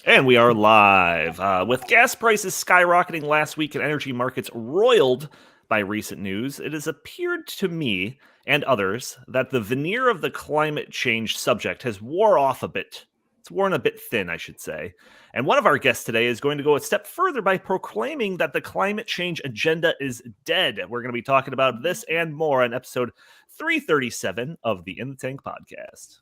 And we are live. With gas prices skyrocketing last week and energy markets roiled by recent news, it has appeared to me and others that the veneer of the climate change subject has wore off a bit. It's worn a bit thin, I should say. And one of our guests today is going to go a step further by proclaiming that the climate change agenda is dead. We're going to be talking about this and more on episode 337 of the In the Tank podcast.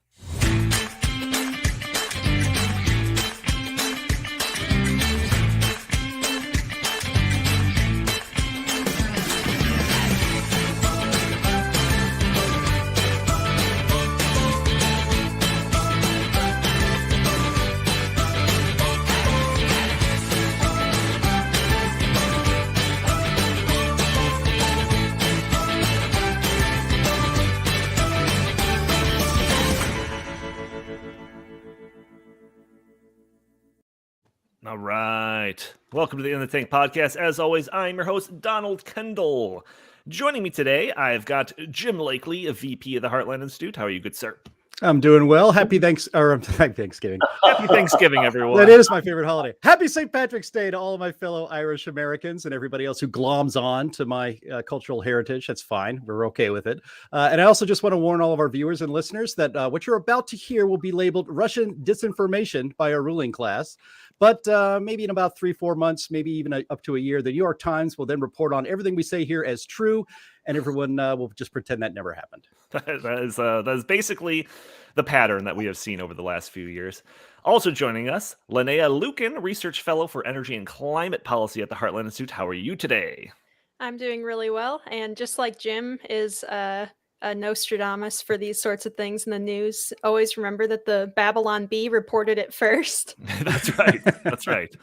All right. Welcome to the In the Tank podcast. As always, I'm your host, Donald Kendal. Joining me today, I've got Jim Lakely, a VP of the Heartland Institute. How are you, good sir? I'm doing well. Happy Thanksgiving. Happy Thanksgiving, everyone. That is my favorite holiday. Happy St. Patrick's Day to all of my fellow Irish Americans and everybody else who gloms on to my cultural heritage. That's fine. We're okay with it. And I also just want to warn all of our viewers and listeners that what you're about to hear will be labeled Russian disinformation by our ruling class. But maybe in about 3-4 months, maybe even up to a year, the New York Times will then report on everything we say here as true, and everyone will just pretend that never happened. That is basically the pattern that we have seen over the last few years. Also joining us, Linnea Lueken, Research Fellow for Energy and Climate Policy at the Heartland Institute. How are you today? I'm doing really well. And just like Jim is a Nostradamus for these sorts of things in the news, always remember that the Babylon Bee reported it first. That's right. That's right.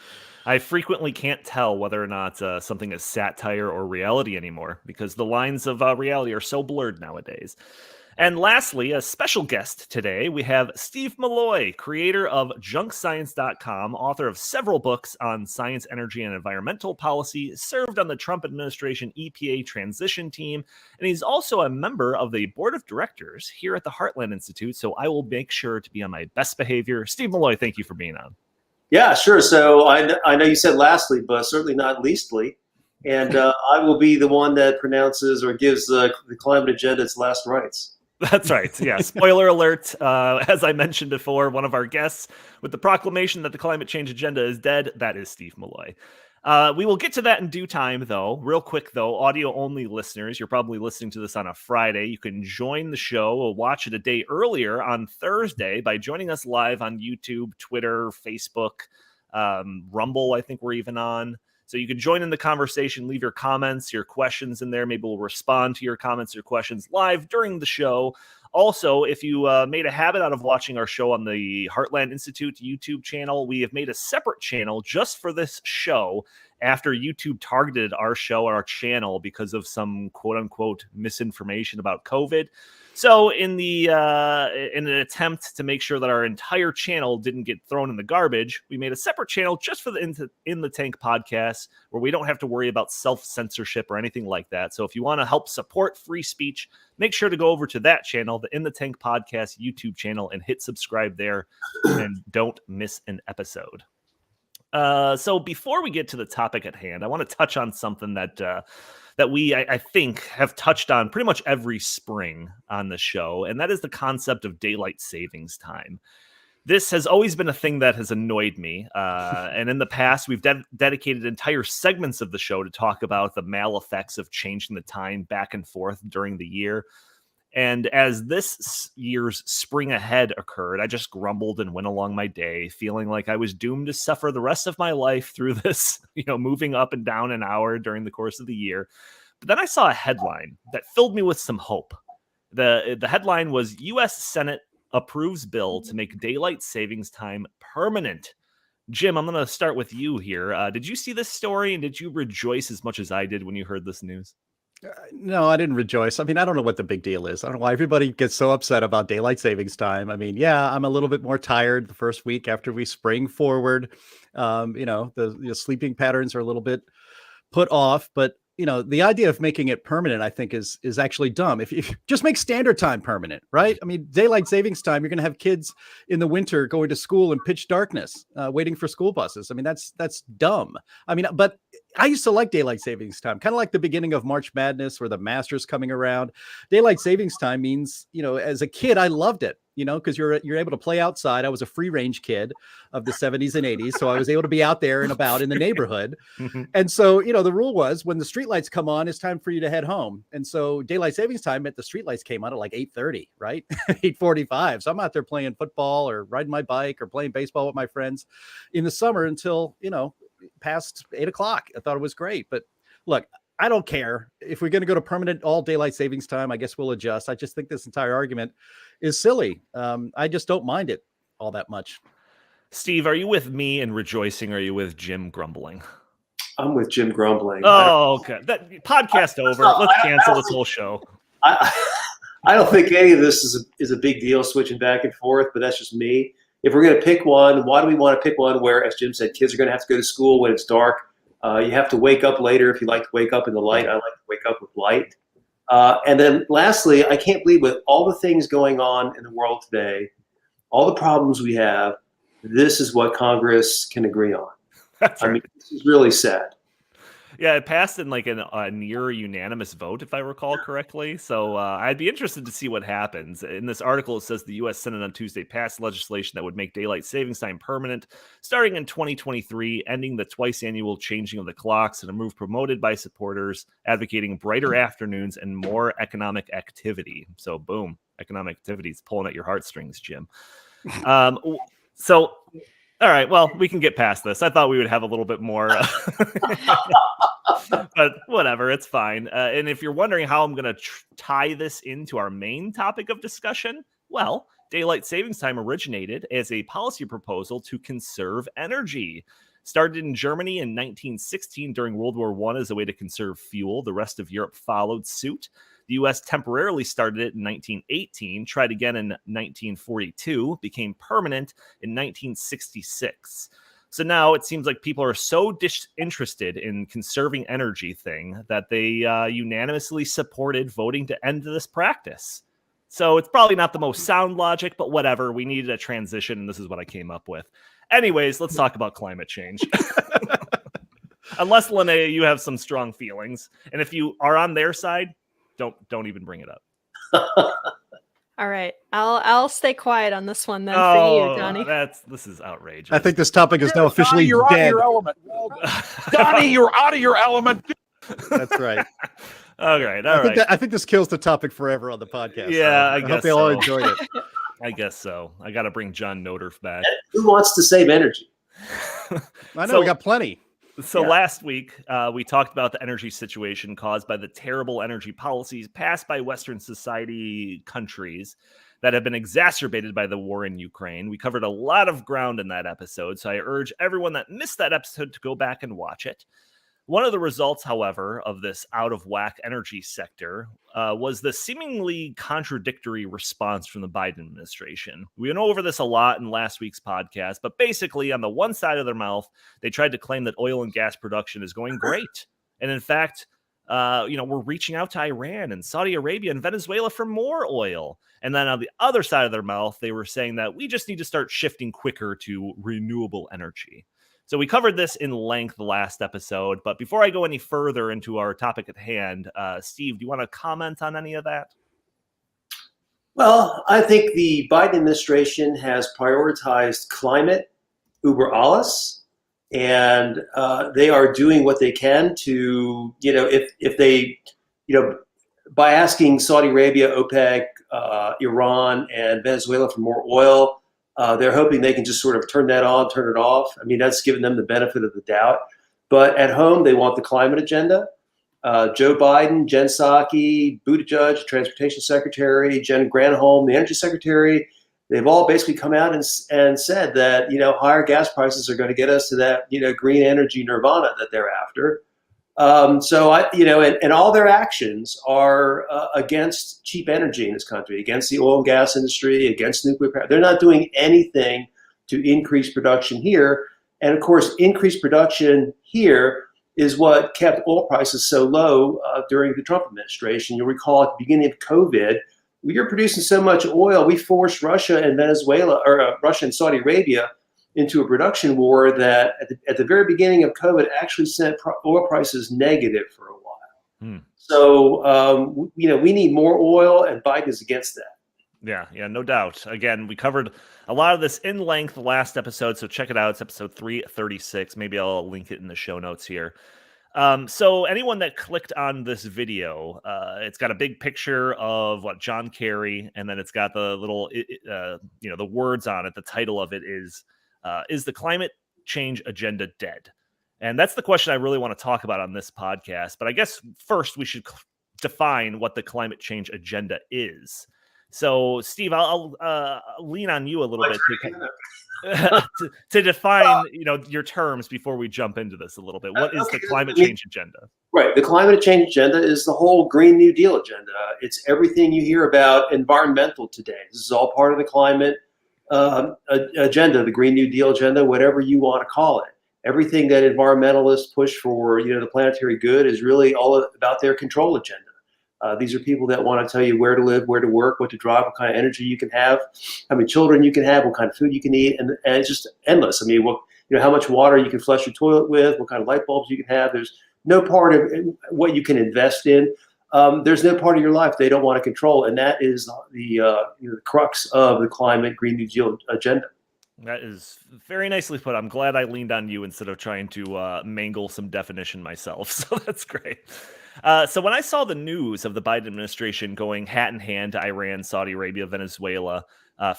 I frequently can't tell whether or not something is satire or reality anymore because the lines of reality are so blurred nowadays. And lastly, a special guest today, we have Steve Milloy, creator of junkscience.com, author of several books on science, energy, and environmental policy, served on the Trump administration EPA transition team, and he's also a member of the board of directors here at the Heartland Institute, so I will make sure to be on my best behavior. Steve Milloy, thank you for being on. Yeah, sure. So I know you said lastly, but certainly not leastly. And I will be the one that pronounces or gives the climate agenda its last rites. That's right. Yeah. Spoiler alert. As I mentioned before, one of our guests with the proclamation that the climate change agenda is dead, that is Steve Milloy. We will get to that in due time, though. Real quick, though, audio-only listeners, you're probably listening to this on a Friday. You can join the show or watch it a day earlier on Thursday by joining us live on YouTube, Twitter, Facebook, Rumble, I think we're even on. So you can join in the conversation, leave your comments, your questions in there. Maybe we'll respond to your comments or questions live during the show. Also, if you made a habit out of watching our show on the Heartland Institute YouTube channel, we have made a separate channel just for this show after YouTube targeted our show, our channel, because of some quote-unquote misinformation about COVID. So in an attempt to make sure that our entire channel didn't get thrown in the garbage, we made a separate channel just for the In the Tank podcast where we don't have to worry about self-censorship or anything like that. So if you want to help support free speech, make sure to go over to that channel, the In the Tank podcast YouTube channel, and hit subscribe there and don't miss an episode. So before we get to the topic at hand, I want to touch on something that we, I think, have touched on pretty much every spring on the show, and that is the concept of daylight savings time. This has always been a thing that has annoyed me, and in the past, we've dedicated entire segments of the show to talk about the maleffects of changing the time back and forth during the year. And as this year's spring ahead occurred, I just grumbled and went along my day, feeling like I was doomed to suffer the rest of my life through this, moving up and down an hour during the course of the year. But then I saw a headline that filled me with some hope. The headline was U.S. Senate approves bill to make daylight savings time permanent. Jim, I'm going to start with you here. Did you see this story, and did you rejoice as much as I did when you heard this news? No, I didn't rejoice. I mean, I don't know what the big deal is. I don't know why everybody gets so upset about daylight savings time. I mean, yeah, I'm a little bit more tired the first week after we spring forward. The sleeping patterns are a little bit put off, but the idea of making it permanent, I think is actually dumb. If you just make standard time permanent, right? I mean, daylight savings time, you're going to have kids in the winter going to school in pitch darkness, waiting for school buses. I mean, that's dumb. I mean, but I used to like daylight savings time, kind of like the beginning of March Madness or the Masters coming around. Daylight savings time means, as a kid, I loved it. Because you're able to play outside. I was a free range kid of the 70s and 80s, so I was able to be out there and about in the neighborhood. And so, the rule was when the streetlights come on, it's time for you to head home. And so daylight savings time meant the streetlights came on at like 8:30, right? 8:45. So I'm out there playing football or riding my bike or playing baseball with my friends in the summer until, past 8 o'clock. I thought it was great. But look, I don't care if we're going to go to permanent all daylight savings time. I guess we'll adjust. I just think this entire argument is silly. I just don't mind it all that much. Steve, are you with me in rejoicing? Or are you with Jim grumbling? I'm with Jim grumbling. Oh, okay. That podcast over. Let's cancel this whole show. I don't think any of this is a big deal, switching back and forth, but that's just me. If we're going to pick one, why do we want to pick one where, as Jim said, kids are going to have to go to school when it's dark? You have to wake up later if you like to wake up in the light. I like to wake up with light. And then lastly, I can't believe with all the things going on in the world today, all the problems we have, this is what Congress can agree on. That's right. I mean, this is really sad. Yeah, it passed in like a near unanimous vote, if I recall correctly. So I'd be interested to see what happens. In this article, it says the U.S. Senate on Tuesday passed legislation that would make daylight savings time permanent starting in 2023, ending the twice annual changing of the clocks, and a move promoted by supporters advocating brighter afternoons and more economic activity. So boom, economic activity is pulling at your heartstrings, Jim. So... All right, well, we can get past this. I thought we would have a little bit more, but whatever, it's fine. And if you're wondering how I'm going to tie this into our main topic of discussion, well, daylight savings time originated as a policy proposal to conserve energy. Started in Germany in 1916 during World War I as a way to conserve fuel. The rest of Europe followed suit. The U.S. temporarily started it in 1918, tried again in 1942, became permanent in 1966. So now it seems like people are so disinterested in conserving energy thing that they unanimously supported voting to end this practice. So it's probably not the most sound logic, but whatever. We needed a transition, and this is what I came up with. Anyways, let's talk about climate change. Unless, Linnea, you have some strong feelings. And if you are on their side, don't even bring it up. All right, I'll stay quiet on this one then for you, Donnie. This is outrageous. I think this topic is now officially Donnie, you're dead. out of your element. Donnie, you're out of your element. That's right. All right. I think this kills the topic forever on the podcast. Yeah, I hope they all enjoyed it. I guess so. I got to bring John Noderf back. Who wants to save energy? I know, we got plenty. So last week, we talked about the energy situation caused by the terrible energy policies passed by Western society countries that have been exacerbated by the war in Ukraine. We covered a lot of ground in that episode, so I urge everyone that missed that episode to go back and watch it. One of the results, however, of this out-of-whack energy sector was the seemingly contradictory response from the Biden administration. We went over this a lot in last week's podcast, but basically, on the one side of their mouth, they tried to claim that oil and gas production is going great. And in fact, we're reaching out to Iran and Saudi Arabia and Venezuela for more oil. And then on the other side of their mouth, they were saying that we just need to start shifting quicker to renewable energy. So we covered this in length last episode, but before I go any further into our topic at hand, Steve, do you want to comment on any of that? Well, I think the Biden administration has prioritized climate uber alles, and they are doing what they can to, if they, by asking Saudi Arabia, OPEC, Iran, and Venezuela for more oil, they're hoping they can just sort of turn that on, turn it off. I mean, that's giving them the benefit of the doubt. But at home, they want the climate agenda. Joe Biden, Jen Psaki, Buttigieg, Transportation Secretary, Jen Granholm, the Energy Secretary, they've all basically come out and said that, higher gas prices are going to get us to that, green energy nirvana that they're after. And all their actions are against cheap energy in this country, against the oil and gas industry, against nuclear power. They're not doing anything to increase production here. And of course, increased production here is what kept oil prices so low during the Trump administration. You'll recall at the beginning of COVID, we were producing so much oil, we forced Russia and Venezuela, or Russia and Saudi Arabia, into a production war that at the very beginning of COVID actually sent oil prices negative for a while. So, we need more oil, and Biden is against that. Yeah, no doubt. Again, we covered a lot of this in length last episode, so check it out. It's episode 336. Maybe I'll link it in the show notes here. So anyone that clicked on this video, it's got a big picture of John Kerry, and then it's got the little, the words on it. The title of it is the climate change agenda dead? And that's the question I really want to talk about on this podcast. But I guess first we should define what the climate change agenda is. So, Steve, I'll lean on you a little bit to define, your terms before we jump into this a little bit. What is the climate change agenda? Right. The climate change agenda is the whole Green New Deal agenda. It's everything you hear about environmental today. This is all part of the climate agenda, the Green New Deal agenda, whatever you want to call it. Everything that environmentalists push for, the planetary good is really all about their control agenda. These are people that want to tell you where to live, where to work, what to drive, what kind of energy you can have, how many children you can have, what kind of food you can eat, and it's just endless. I mean, how much water you can flush your toilet with, what kind of light bulbs you can have. There's no part of what you can invest in. There's no part of your life they don't want to control, and that is the crux of the climate Green New Deal agenda. That is very nicely put. I'm glad I leaned on you instead of trying to mangle some definition myself. So that's great. So when I saw the news of the Biden administration going hat in hand to Iran, Saudi Arabia, Venezuela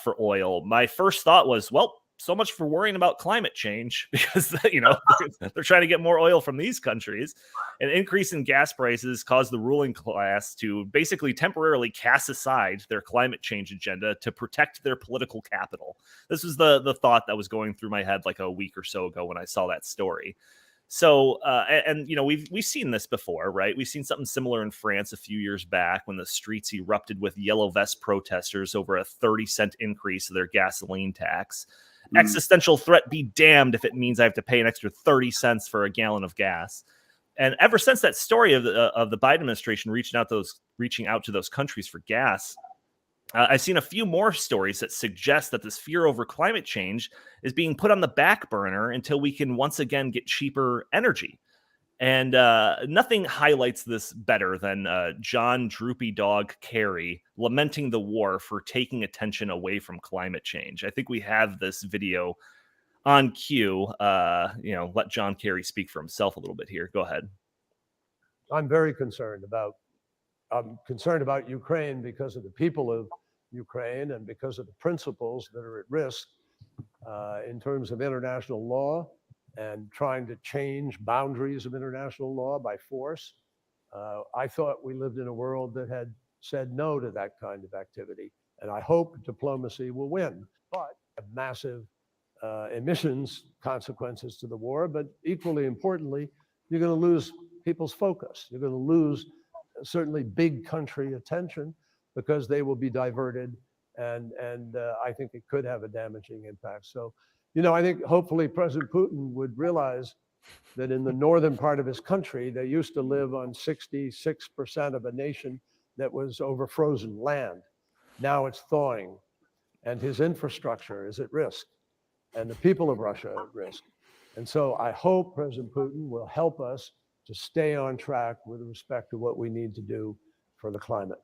for oil, my first thought was, well, so much for worrying about climate change, because they're trying to get more oil from these countries. An increase in gas prices caused the ruling class to basically temporarily cast aside their climate change agenda to protect their political capital. This was the thought that was going through my head like a week or so ago when I saw that story. So, we've seen this before, right? We've seen something similar in France a few years back when the streets erupted with yellow vest protesters over a 30-cent increase of their gasoline tax. Existential threat be damned if it means I have to pay an extra 30 cents for a gallon of gas. And ever since that story of the Biden administration reaching out to those countries for gas, I've seen a few more stories that suggest that this fear over climate change is being put on the back burner until we can once again get cheaper energy. And nothing highlights this better than John Droopy Dog Kerry lamenting the war for taking attention away from climate change. I think we have this video on cue. Let John Kerry speak for himself a little bit here. Go ahead. I'm very concerned about Ukraine because of the people of Ukraine and because of the principles that are at risk in terms of international law and trying to change boundaries of international law by force. I thought we lived in a world that had said no to that kind of activity, and I hope diplomacy will win. But massive emissions consequences to the war, but equally importantly, you're going to lose people's focus. You're going to lose certainly big country attention because they will be diverted, and I think it could have a damaging impact. So, I think hopefully President Putin would realize that in the northern part of his country, they used to live on 66% of a nation that was over frozen land. Now it's thawing, and his infrastructure is at risk, and the people of Russia are at risk. And so I hope President Putin will help us to stay on track with respect to what we need to do for the climate.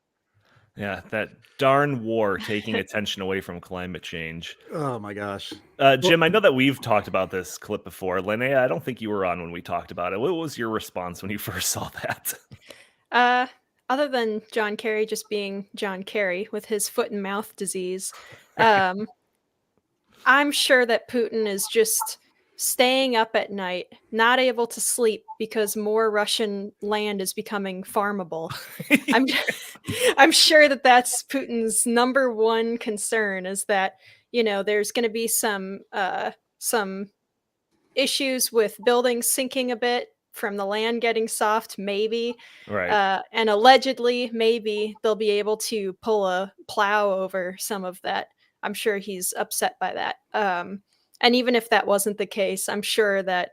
Yeah, that darn war taking attention away from climate change. Oh my gosh. Jim, I know that we've talked about this clip before. Linnea, I don't think you were on when we talked about it. What was your response when you first saw that? Other than John Kerry just being John Kerry with his foot and mouth disease, I'm sure that Putin is just staying up at night, not able to sleep because more Russian land is becoming farmable. I'm sure that that's Putin's number one concern, is that, there's going to be some issues with buildings sinking a bit from the land getting soft, maybe. Right. And allegedly, maybe they'll be able to pull a plow over some of that. I'm sure he's upset by that. And even if that wasn't the case, I'm sure that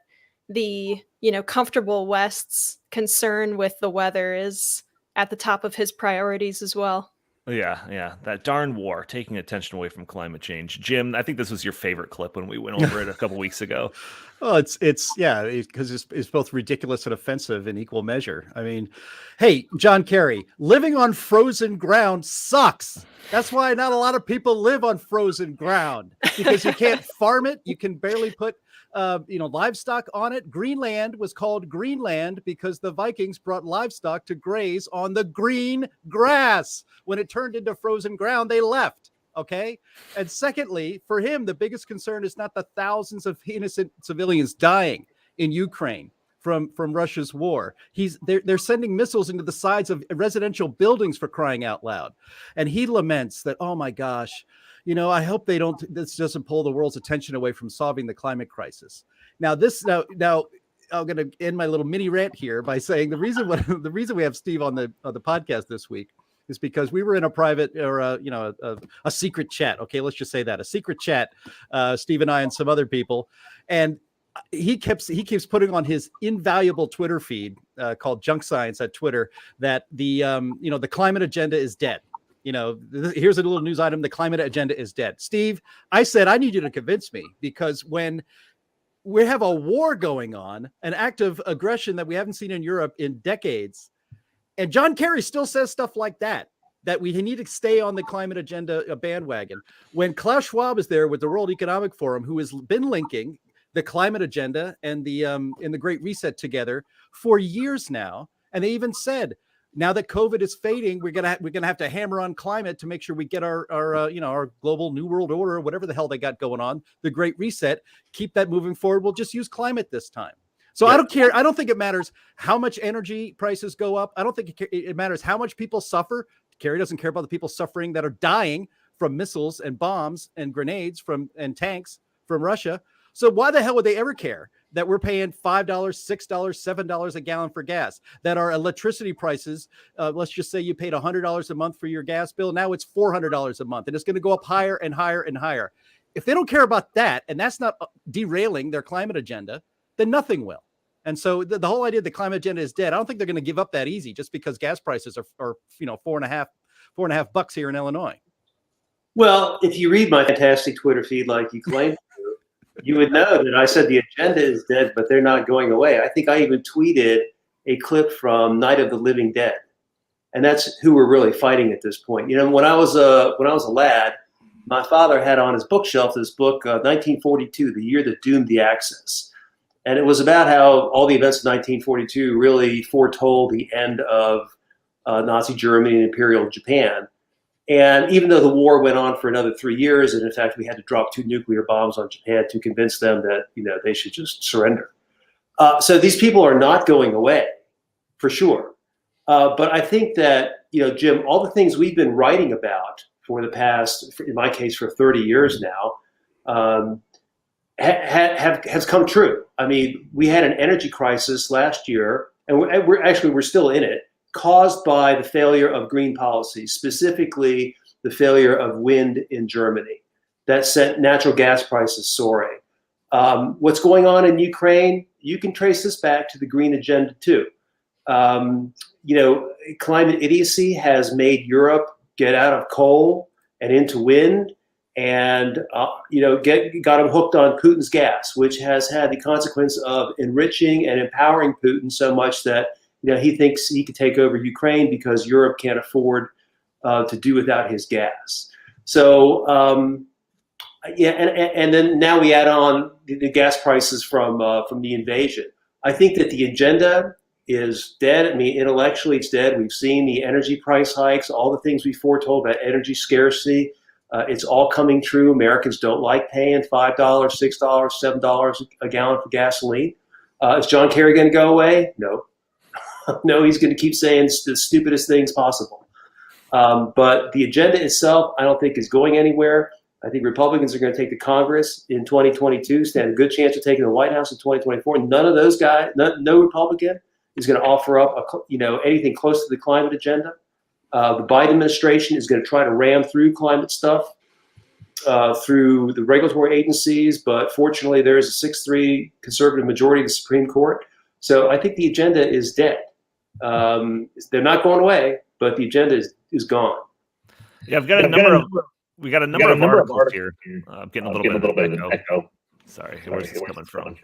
the, comfortable West's concern with the weather is at the top of his priorities as well. Yeah, that darn war, taking attention away from climate change. Jim, I think this was your favorite clip when we went over it a couple weeks ago. Well, because it's both ridiculous and offensive in equal measure. I mean, hey, John Kerry, living on frozen ground sucks. That's why not a lot of people live on frozen ground, because you can't farm it. You can barely put livestock on it. Greenland was called Greenland because the Vikings brought livestock to graze on the green grass. When it turned into frozen ground, they left. Okay. And secondly, for him, the biggest concern is not the thousands of innocent civilians dying in Ukraine from Russia's war. They're sending missiles into the sides of residential buildings, for crying out loud. And he laments that, oh my gosh, I hope this doesn't pull the world's attention away from solving the climate crisis. Now I'm going to end my little mini rant here by saying the reason we have Steve on the podcast this week is because we were in a private or a secret chat. Okay, let's just say that, a secret chat, Steve and I and some other people, and he keeps putting on his invaluable Twitter feed called Junk Science at Twitter that the climate agenda is dead. Here's a little news item: the climate agenda is dead. Steve, I said I need you to convince me, because when we have a war going on, an act of aggression that we haven't seen in Europe in decades, and John Kerry still says stuff like that we need to stay on the climate agenda bandwagon. When Klaus Schwab is there with the World Economic Forum, who has been linking the climate agenda and the Great Reset together for years now, and they even said, now that COVID is fading, we're gonna have to hammer on climate to make sure we get our global new world order, whatever the hell they got going on, the Great Reset. Keep that moving forward. We'll just use climate this time. So yeah. I don't care. I don't think it matters how much energy prices go up. I don't think it matters how much people suffer. Kerry doesn't care about the people suffering that are dying from missiles and bombs and grenades and tanks from Russia. So why the hell would they ever care that we're paying $5, $6, $7 a gallon for gas, that our electricity prices, let's just say you paid $100 a month for your gas bill. Now it's $400 a month, and it's going to go up higher and higher and higher. If they don't care about that, and that's not derailing their climate agenda, then nothing will. And so the whole idea the climate agenda is dead, I don't think they're going to give up that easy just because gas prices are $4.50 here in Illinois. Well, if you read my fantastic Twitter feed like you claim, you would know that I said the agenda is dead, but they're not going away. I think I even tweeted a clip from Night of the Living Dead, and that's who we're really fighting at this point. When I was a lad, my father had on his bookshelf this book, 1942, The Year That Doomed the Axis. And it was about how all the events of 1942 really foretold the end of Nazi Germany and Imperial Japan. And even though the war went on for another 3 years, and in fact, we had to drop 2 nuclear bombs on Japan to convince them that, they should just surrender. So these people are not going away, for sure. But I think that, Jim, all the things we've been writing about for the past, in my case, for 30 years now, has come true. I mean, we had an energy crisis last year, and we're still in it, caused by the failure of green policies, specifically the failure of wind in Germany, that sent natural gas prices soaring. What's going on in Ukraine, you can trace this back to the green agenda too. Climate idiocy has made Europe get out of coal and into wind, and got them hooked on Putin's gas, which has had the consequence of enriching and empowering Putin so much that he thinks he could take over Ukraine because Europe can't afford to do without his gas. So and then now we add on the gas prices from the invasion. I think that the agenda is dead. I mean, intellectually it's dead. We've seen the energy price hikes, all the things we foretold about energy scarcity. It's all coming true. Americans don't like paying $5, $6, $7 a gallon for gasoline. Is John Kerry going to go away? No. No, he's going to keep saying the stupidest things possible. But the agenda itself, I don't think is going anywhere. I think Republicans are going to take the Congress in 2022, stand a good chance of taking the White House in 2024. None of those guys, no Republican is going to offer up anything close to the climate agenda. The Biden administration is going to try to ram through climate stuff. through the regulatory agencies, but fortunately there is a 6-3 conservative majority of the Supreme Court. So I think the agenda is dead. They're not going away, but the agenda is gone. Yeah, we got a number of articles here. I'm getting a little bit of an echo. Sorry, where's this coming from?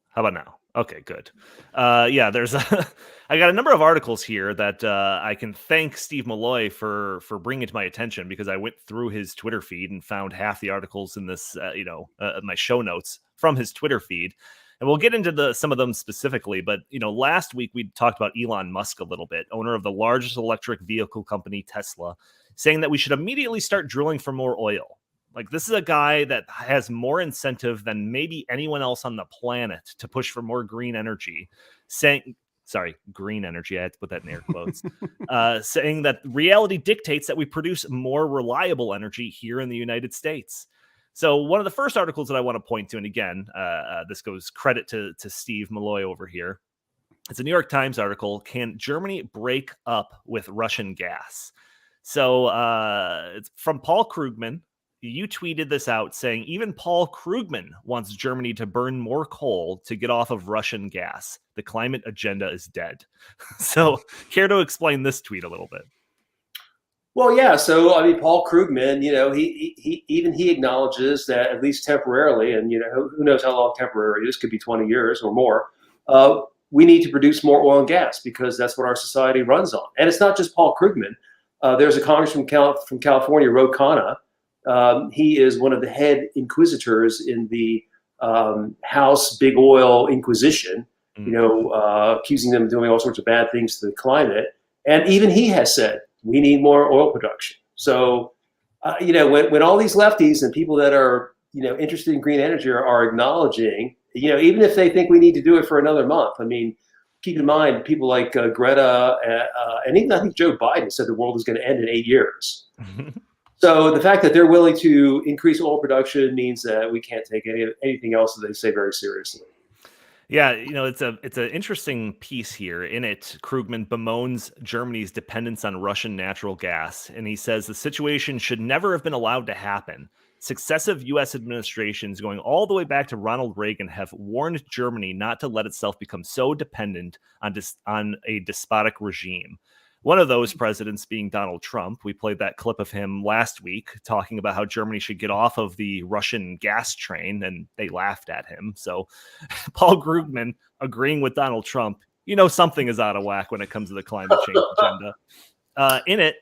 How about now? Okay, good. Yeah, there's I got a number of articles here that I can thank Steve Milloy for bringing to my attention, because I went through his Twitter feed and found half the articles in this, my show notes from his Twitter feed. And we'll get into some of them specifically. But, last week we talked about Elon Musk a little bit, owner of the largest electric vehicle company, Tesla, saying that we should immediately start drilling for more oil. Like, this is a guy that has more incentive than maybe anyone else on the planet to push for more green energy, green energy. I had to put that in air quotes, saying that reality dictates that we produce more reliable energy here in the United States. So one of the first articles that I want to point to, and again, this goes credit to Steve Milloy over here. It's a New York Times article. Can Germany break up with Russian gas? So it's from Paul Krugman. You tweeted this out saying even Paul Krugman wants Germany to burn more coal to get off of Russian gas. The climate agenda is dead. So care to explain this tweet a little bit? Well, yeah. So, I mean, Paul Krugman, he acknowledges that, at least temporarily, and, who knows how long temporary is, could be 20 years or more, we need to produce more oil and gas because that's what our society runs on. And it's not just Paul Krugman. There's a congressman from California, Ro Khanna. He is one of the head inquisitors in the House Big Oil Inquisition, accusing them of doing all sorts of bad things to the climate. And even he has said, we need more oil production. So, when all these lefties and people that are, interested in green energy are acknowledging, even if they think we need to do it for another month, I mean, keep in mind, people like Greta and even I think Joe Biden said the world is going to end in 8 years. So the fact that they're willing to increase oil production means that we can't take anything else that they say very seriously. Yeah, it's an interesting piece here. In it, Krugman bemoans Germany's dependence on Russian natural gas, and he says the situation should never have been allowed to happen. Successive U.S. administrations, going all the way back to Ronald Reagan, have warned Germany not to let itself become so dependent on a despotic regime. One of those presidents being Donald Trump. We played that clip of him last week talking about how Germany should get off of the Russian gas train, and they laughed at him. So Paul Krugman agreeing with Donald Trump, something is out of whack when it comes to the climate change agenda.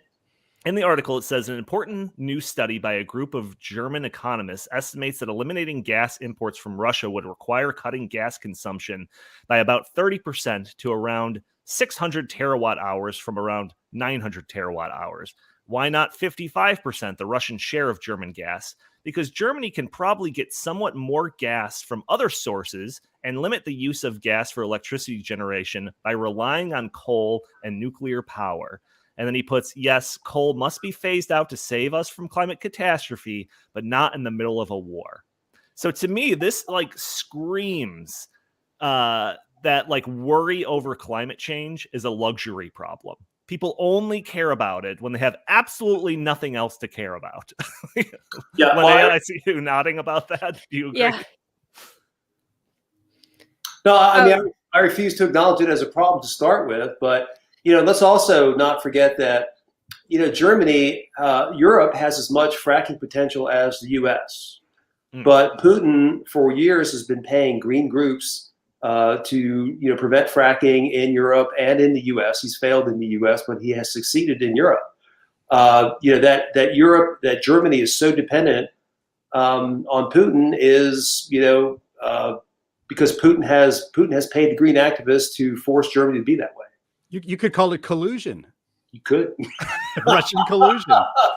In the article, it says an important new study by a group of German economists estimates that eliminating gas imports from Russia would require cutting gas consumption by about 30% to around 600 terawatt hours from around 900 terawatt hours. Why not 55%, the Russian share of German gas? Because Germany can probably get somewhat more gas from other sources and limit the use of gas for electricity generation by relying on coal and nuclear power. And then he puts, yes, coal must be phased out to save us from climate catastrophe, but not in the middle of a war. So to me, this screams that worry over climate change is a luxury problem. People only care about it when they have absolutely nothing else to care about. Yeah, I see you nodding about that. Do you agree? Yeah. No, I mean, I refuse to acknowledge it as a problem to start with, but let's also not forget that Germany, Europe has as much fracking potential as the U.S. But Putin, for years, has been paying green groups to prevent fracking in Europe and in the U.S. He's failed in the U.S., but he has succeeded in Europe. That Germany is so dependent on Putin is because Putin has paid the green activists to force Germany to be that way. You could call it collusion. You could. Russian collusion.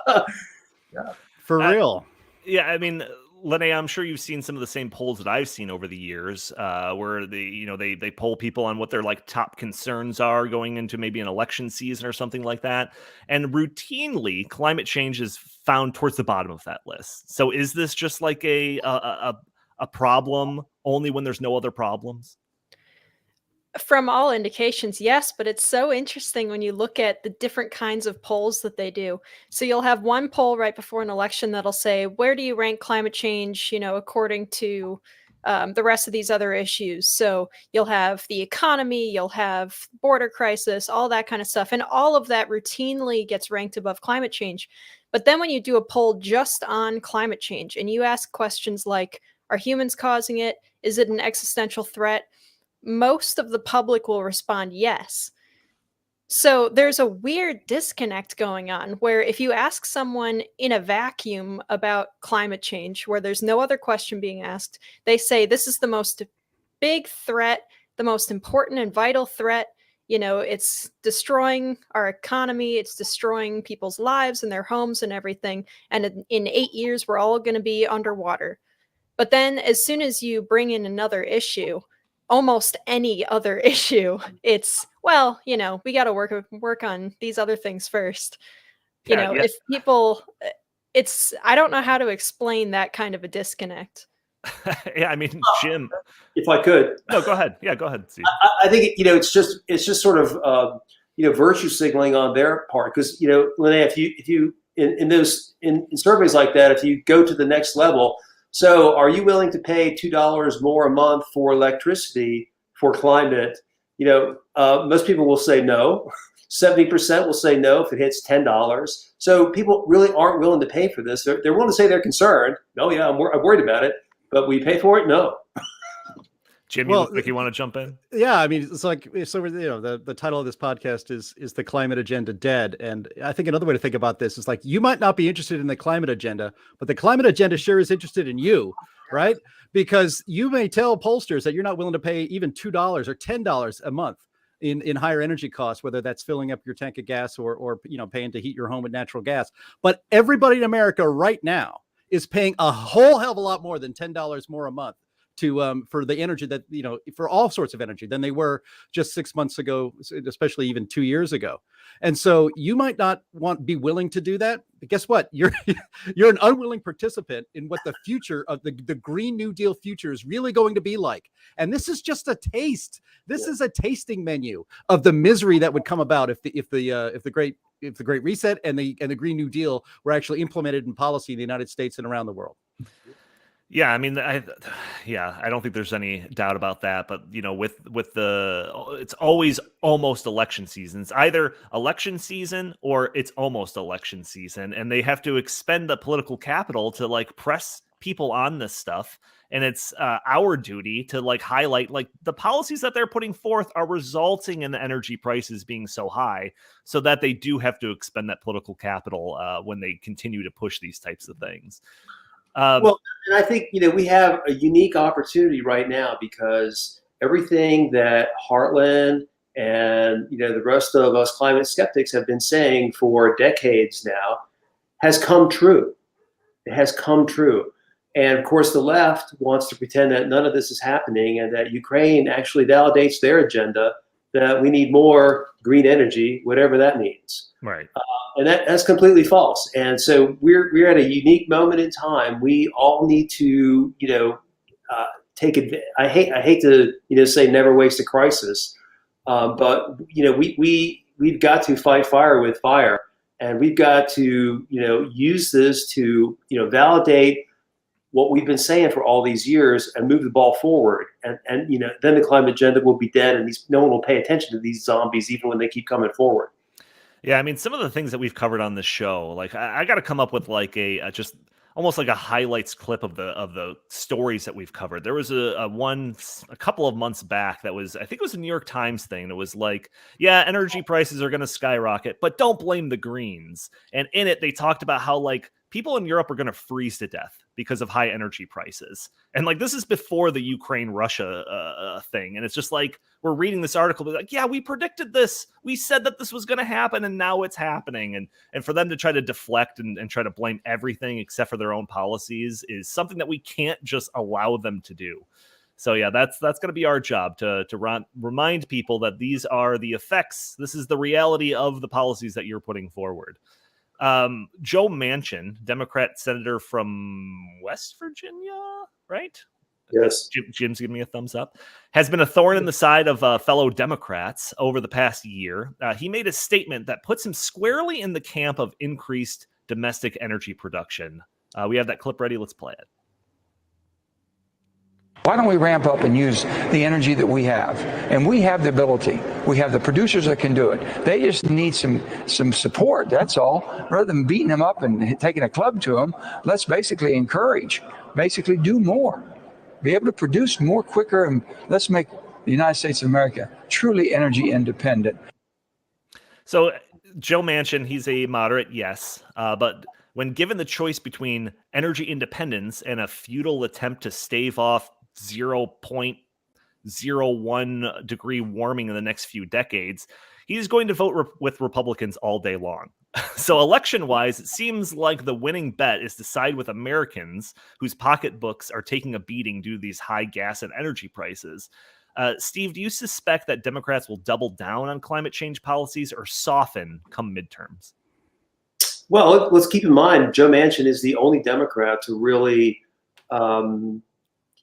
Yeah. For real. Yeah, I mean, Linnea, I'm sure you've seen some of the same polls that I've seen over the years, where they poll people on what their top concerns are going into maybe an election season or something like that, and routinely climate change is found towards the bottom of that list. So is this just a problem only when there's no other problems? From all indications, yes, but it's so interesting when you look at the different kinds of polls that they do. So you'll have one poll right before an election that'll say, where do you rank climate change, according to the rest of these other issues? So you'll have the economy, you'll have border crisis, all that kind of stuff. And all of that routinely gets ranked above climate change. But then when you do a poll just on climate change and you ask questions like, are humans causing it? Is it an existential threat? Most of the public will respond yes. So there's a weird disconnect going on where if you ask someone in a vacuum about climate change, where there's no other question being asked, they say this is the most big threat, the most important and vital threat. It's destroying our economy, it's destroying people's lives and their homes and everything. And in 8 years, we're all going to be underwater. But then as soon as you bring in another issue, almost any other issue, it's, well, we got to work on these other things first. Yeah. If people, I don't know how to explain that kind of a disconnect. Yeah, I mean, Jim. If I could. No, go ahead. Yeah, go ahead, Steve. I think, it's just sort of, virtue signaling on their part. Because, Linnea, if you in surveys like that, if you go to the next level, so are you willing to pay $2 more a month for electricity for climate? Most people will say no. 70% will say no if it hits $10. So people really aren't willing to pay for this. They're willing to say they're concerned. Oh yeah, I'm worried about it. But will you pay for it? No. Jim, you look like you want to jump in? Yeah, I mean, it's like, so the title of this podcast is The Climate Agenda Dead? And I think another way to think about this is like, you might not be interested in the climate agenda, but the climate agenda sure is interested in you, right? Because you may tell pollsters that you're not willing to pay even $2 or $10 a month in higher energy costs, whether that's filling up your tank of gas or paying to heat your home with natural gas. But everybody in America right now is paying a whole hell of a lot more than $10 more a month for the energy that, for all sorts of energy than they were just 6 months ago, especially even 2 years ago. And so you might not be willing to do that. But guess what? You're an unwilling participant in what the future of the Green New Deal future is really going to be like. And this is just a taste. This is a tasting menu of the misery that would come about if the Great Reset and the Green New Deal were actually implemented in policy in the United States and around the world. Yeah, I mean, I don't think there's any doubt about that. But it's always almost election season. It's either election season or it's almost election season, and they have to expend the political capital to press people on this stuff. And it's our duty to highlight the policies that they're putting forth are resulting in the energy prices being so high, so that they do have to expend that political capital when they continue to push these types of things. Well, and I think, we have a unique opportunity right now because everything that Heartland and, the rest of us climate skeptics have been saying for decades now has come true. It has come true. And of course, the left wants to pretend that none of this is happening and that Ukraine actually validates their agenda, that we need more green energy, whatever that means. Right. And that's completely false. And so we're at a unique moment in time. We all need to, take advantage. I hate to, say never waste a crisis, but we've got to fight fire with fire, and we've got to, use this to, validate what we've been saying for all these years and move the ball forward. And then the climate agenda will be dead, and no one will pay attention to these zombies even when they keep coming forward. Yeah, I mean, some of the things that we've covered on this show, I got to come up with a just almost like a highlights clip of the stories that we've covered. There was a couple of months back that was, I think it was a New York Times thing that was energy prices are going to skyrocket, but don't blame the Greens. And in it, they talked about how people in Europe are going to freeze to death because of high energy prices. And this is before the Ukraine-Russia thing. And it's just we're reading this article, but yeah, we predicted this. We said that this was going to happen, and now it's happening. And for them to try to deflect and try to blame everything except for their own policies is something that we can't just allow them to do. So yeah, that's going to be our job to remind people that these are the effects. This is the reality of the policies that you're putting forward. Joe Manchin, Democrat senator from West Virginia, right? Yes. Jim's giving me a thumbs up. Has been a thorn in the side of fellow Democrats over the past year. He made a statement that puts him squarely in the camp of increased domestic energy production. We have that clip ready. Let's play it. Why don't we ramp up and use the energy that we have? And we have the ability. We have the producers that can do it. They just need some support, that's all. Rather than beating them up and taking a club to them, let's basically encourage, basically do more. Be able to produce more quicker, and let's make the United States of America truly energy independent. So Joe Manchin, he's a moderate, yes, but when given the choice between energy independence and a futile attempt to stave off 0.01 degree warming in the next few decades, he's going to vote with Republicans all day long. So election-wise, it seems like the winning bet is to side with Americans whose pocketbooks are taking a beating due to these high gas and energy prices. Steve, do you suspect that Democrats will double down on climate change policies or soften come midterms? Well, let's keep in mind, Joe Manchin is the only Democrat to really, come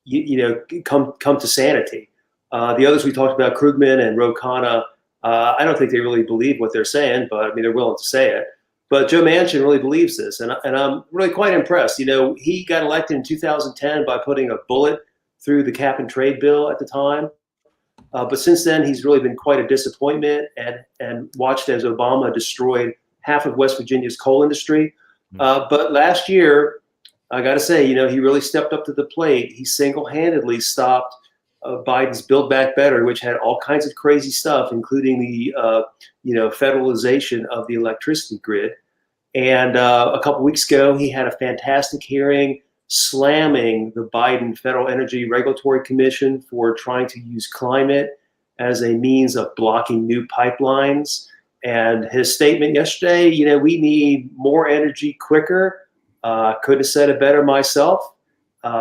to sanity. The others we talked about, Krugman and Ro Khanna, I don't think they really believe what they're saying, but I mean, they're willing to say it. But Joe Manchin really believes this, and I'm really quite impressed. He got elected in 2010 by putting a bullet through the cap and trade bill at the time. But since then, he's really been quite a disappointment and watched as Obama destroyed half of West Virginia's coal industry. But last year, I got to say, he really stepped up to the plate. He single-handedly stopped Biden's Build Back Better, which had all kinds of crazy stuff, including the federalization of the electricity grid. And a couple weeks ago, he had a fantastic hearing slamming the Biden Federal Energy Regulatory Commission for trying to use climate as a means of blocking new pipelines. And his statement yesterday, we need more energy quicker. Could have said it better myself.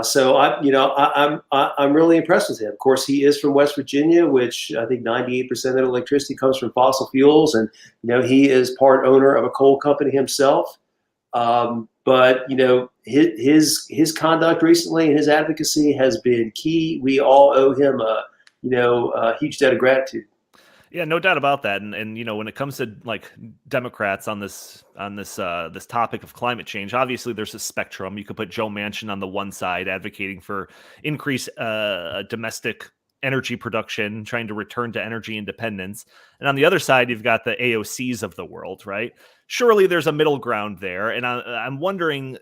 So I'm really impressed with him. Of course, he is from West Virginia, which I think 98% of electricity comes from fossil fuels, and he is part owner of a coal company himself. But his conduct recently and his advocacy has been key. We all owe him a huge debt of gratitude. Yeah, no doubt about that. And when it comes to like Democrats on this topic of climate change, obviously there's a spectrum. You could put Joe Manchin on the one side, advocating for increased domestic energy production, trying to return to energy independence. And on the other side, you've got the AOCs of the world, right? Surely there's a middle ground there. And I'm wondering,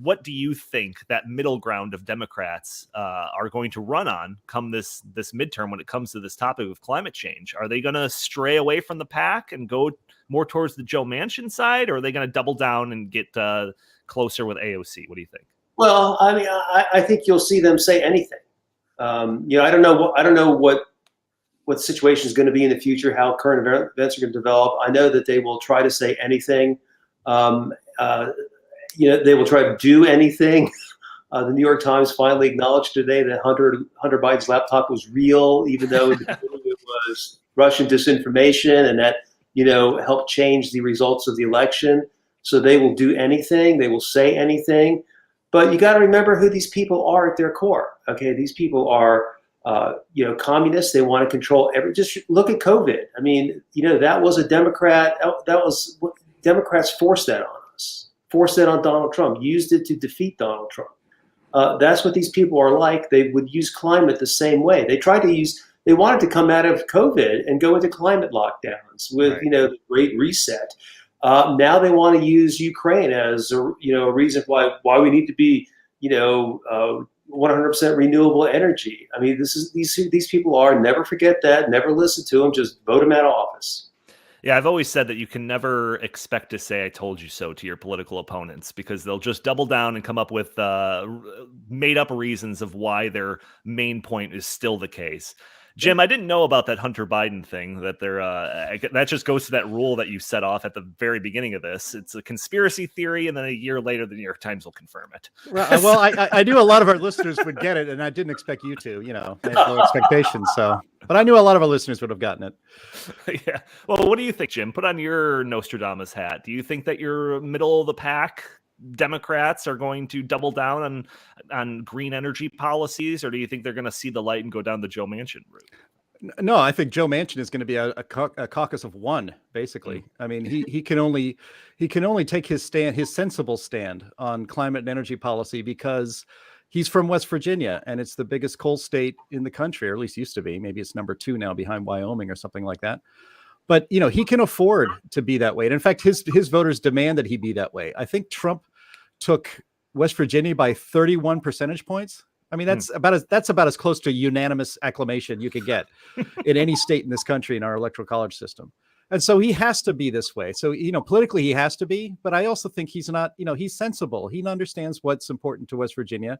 what do you think that middle ground of Democrats are going to run on come this midterm when it comes to this topic of climate change? Are they going to stray away from the pack and go more towards the Joe Manchin side, or are they going to double down and get closer with AOC? What do you think? Well, I mean, I think you'll see them say anything. I don't know what the situation is going to be in the future, how current events are going to develop. I know that they will try to say anything. They will try to do anything. The New York Times finally acknowledged today that Hunter Biden's laptop was real, even though it was Russian disinformation, and that helped change the results of the election. So they will do anything. They will say anything. But you got to remember who these people are at their core. Okay, these people are communists. They want to control just look at COVID. I mean, that was a Democrat. Democrats forced that on us. Forced it on Donald Trump, used it to defeat Donald Trump. That's what these people are like. They would use climate the same way. They wanted to come out of COVID and go into climate lockdowns with, the Great Reset. Now they want to use Ukraine as a reason why we need to be, 100% renewable energy. I mean, these people are, never forget that, never listen to them, just vote them out of office. Yeah, I've always said that you can never expect to say "I told you so" to your political opponents, because they'll just double down and come up with made-up reasons of why their main point is still the case. Jim, I didn't know about that Hunter Biden thing. That just goes to that rule that you set off at the very begining of this. It's a conspiracy theory, and then a year later, the New York Times will confirm it. Well, I knew a lot of our listeners would get it, and I didn't expect you to. I had no expectations. But I knew a lot of our listeners would have gotten it. Yeah. Well, what do you think, Jim? Put on your Nostradamus hat. Do you think that you're middle of the pack Democrats are going to double down on green energy policies, or do you think they're going to see the light and go down the Joe Manchin route? No, I think Joe Manchin is going to be a caucus of one, basically. I mean, he can only take his sensible stand on climate and energy policy because he's from West Virginia, and it's the biggest coal state in the country, or at least used to be. Maybe it's number 2 now, behind Wyoming or something like that. But he can afford to be that way. And in fact, his voters demand that he be that way. I think Trump took West Virginia by 31 percentage points. I mean, that's about as close to unanimous acclamation you could get in any state in this country in our electoral college system. And so he has to be this way. So, politically he has to be, but I also think he's not, he's sensible. He understands what's important to West Virginia.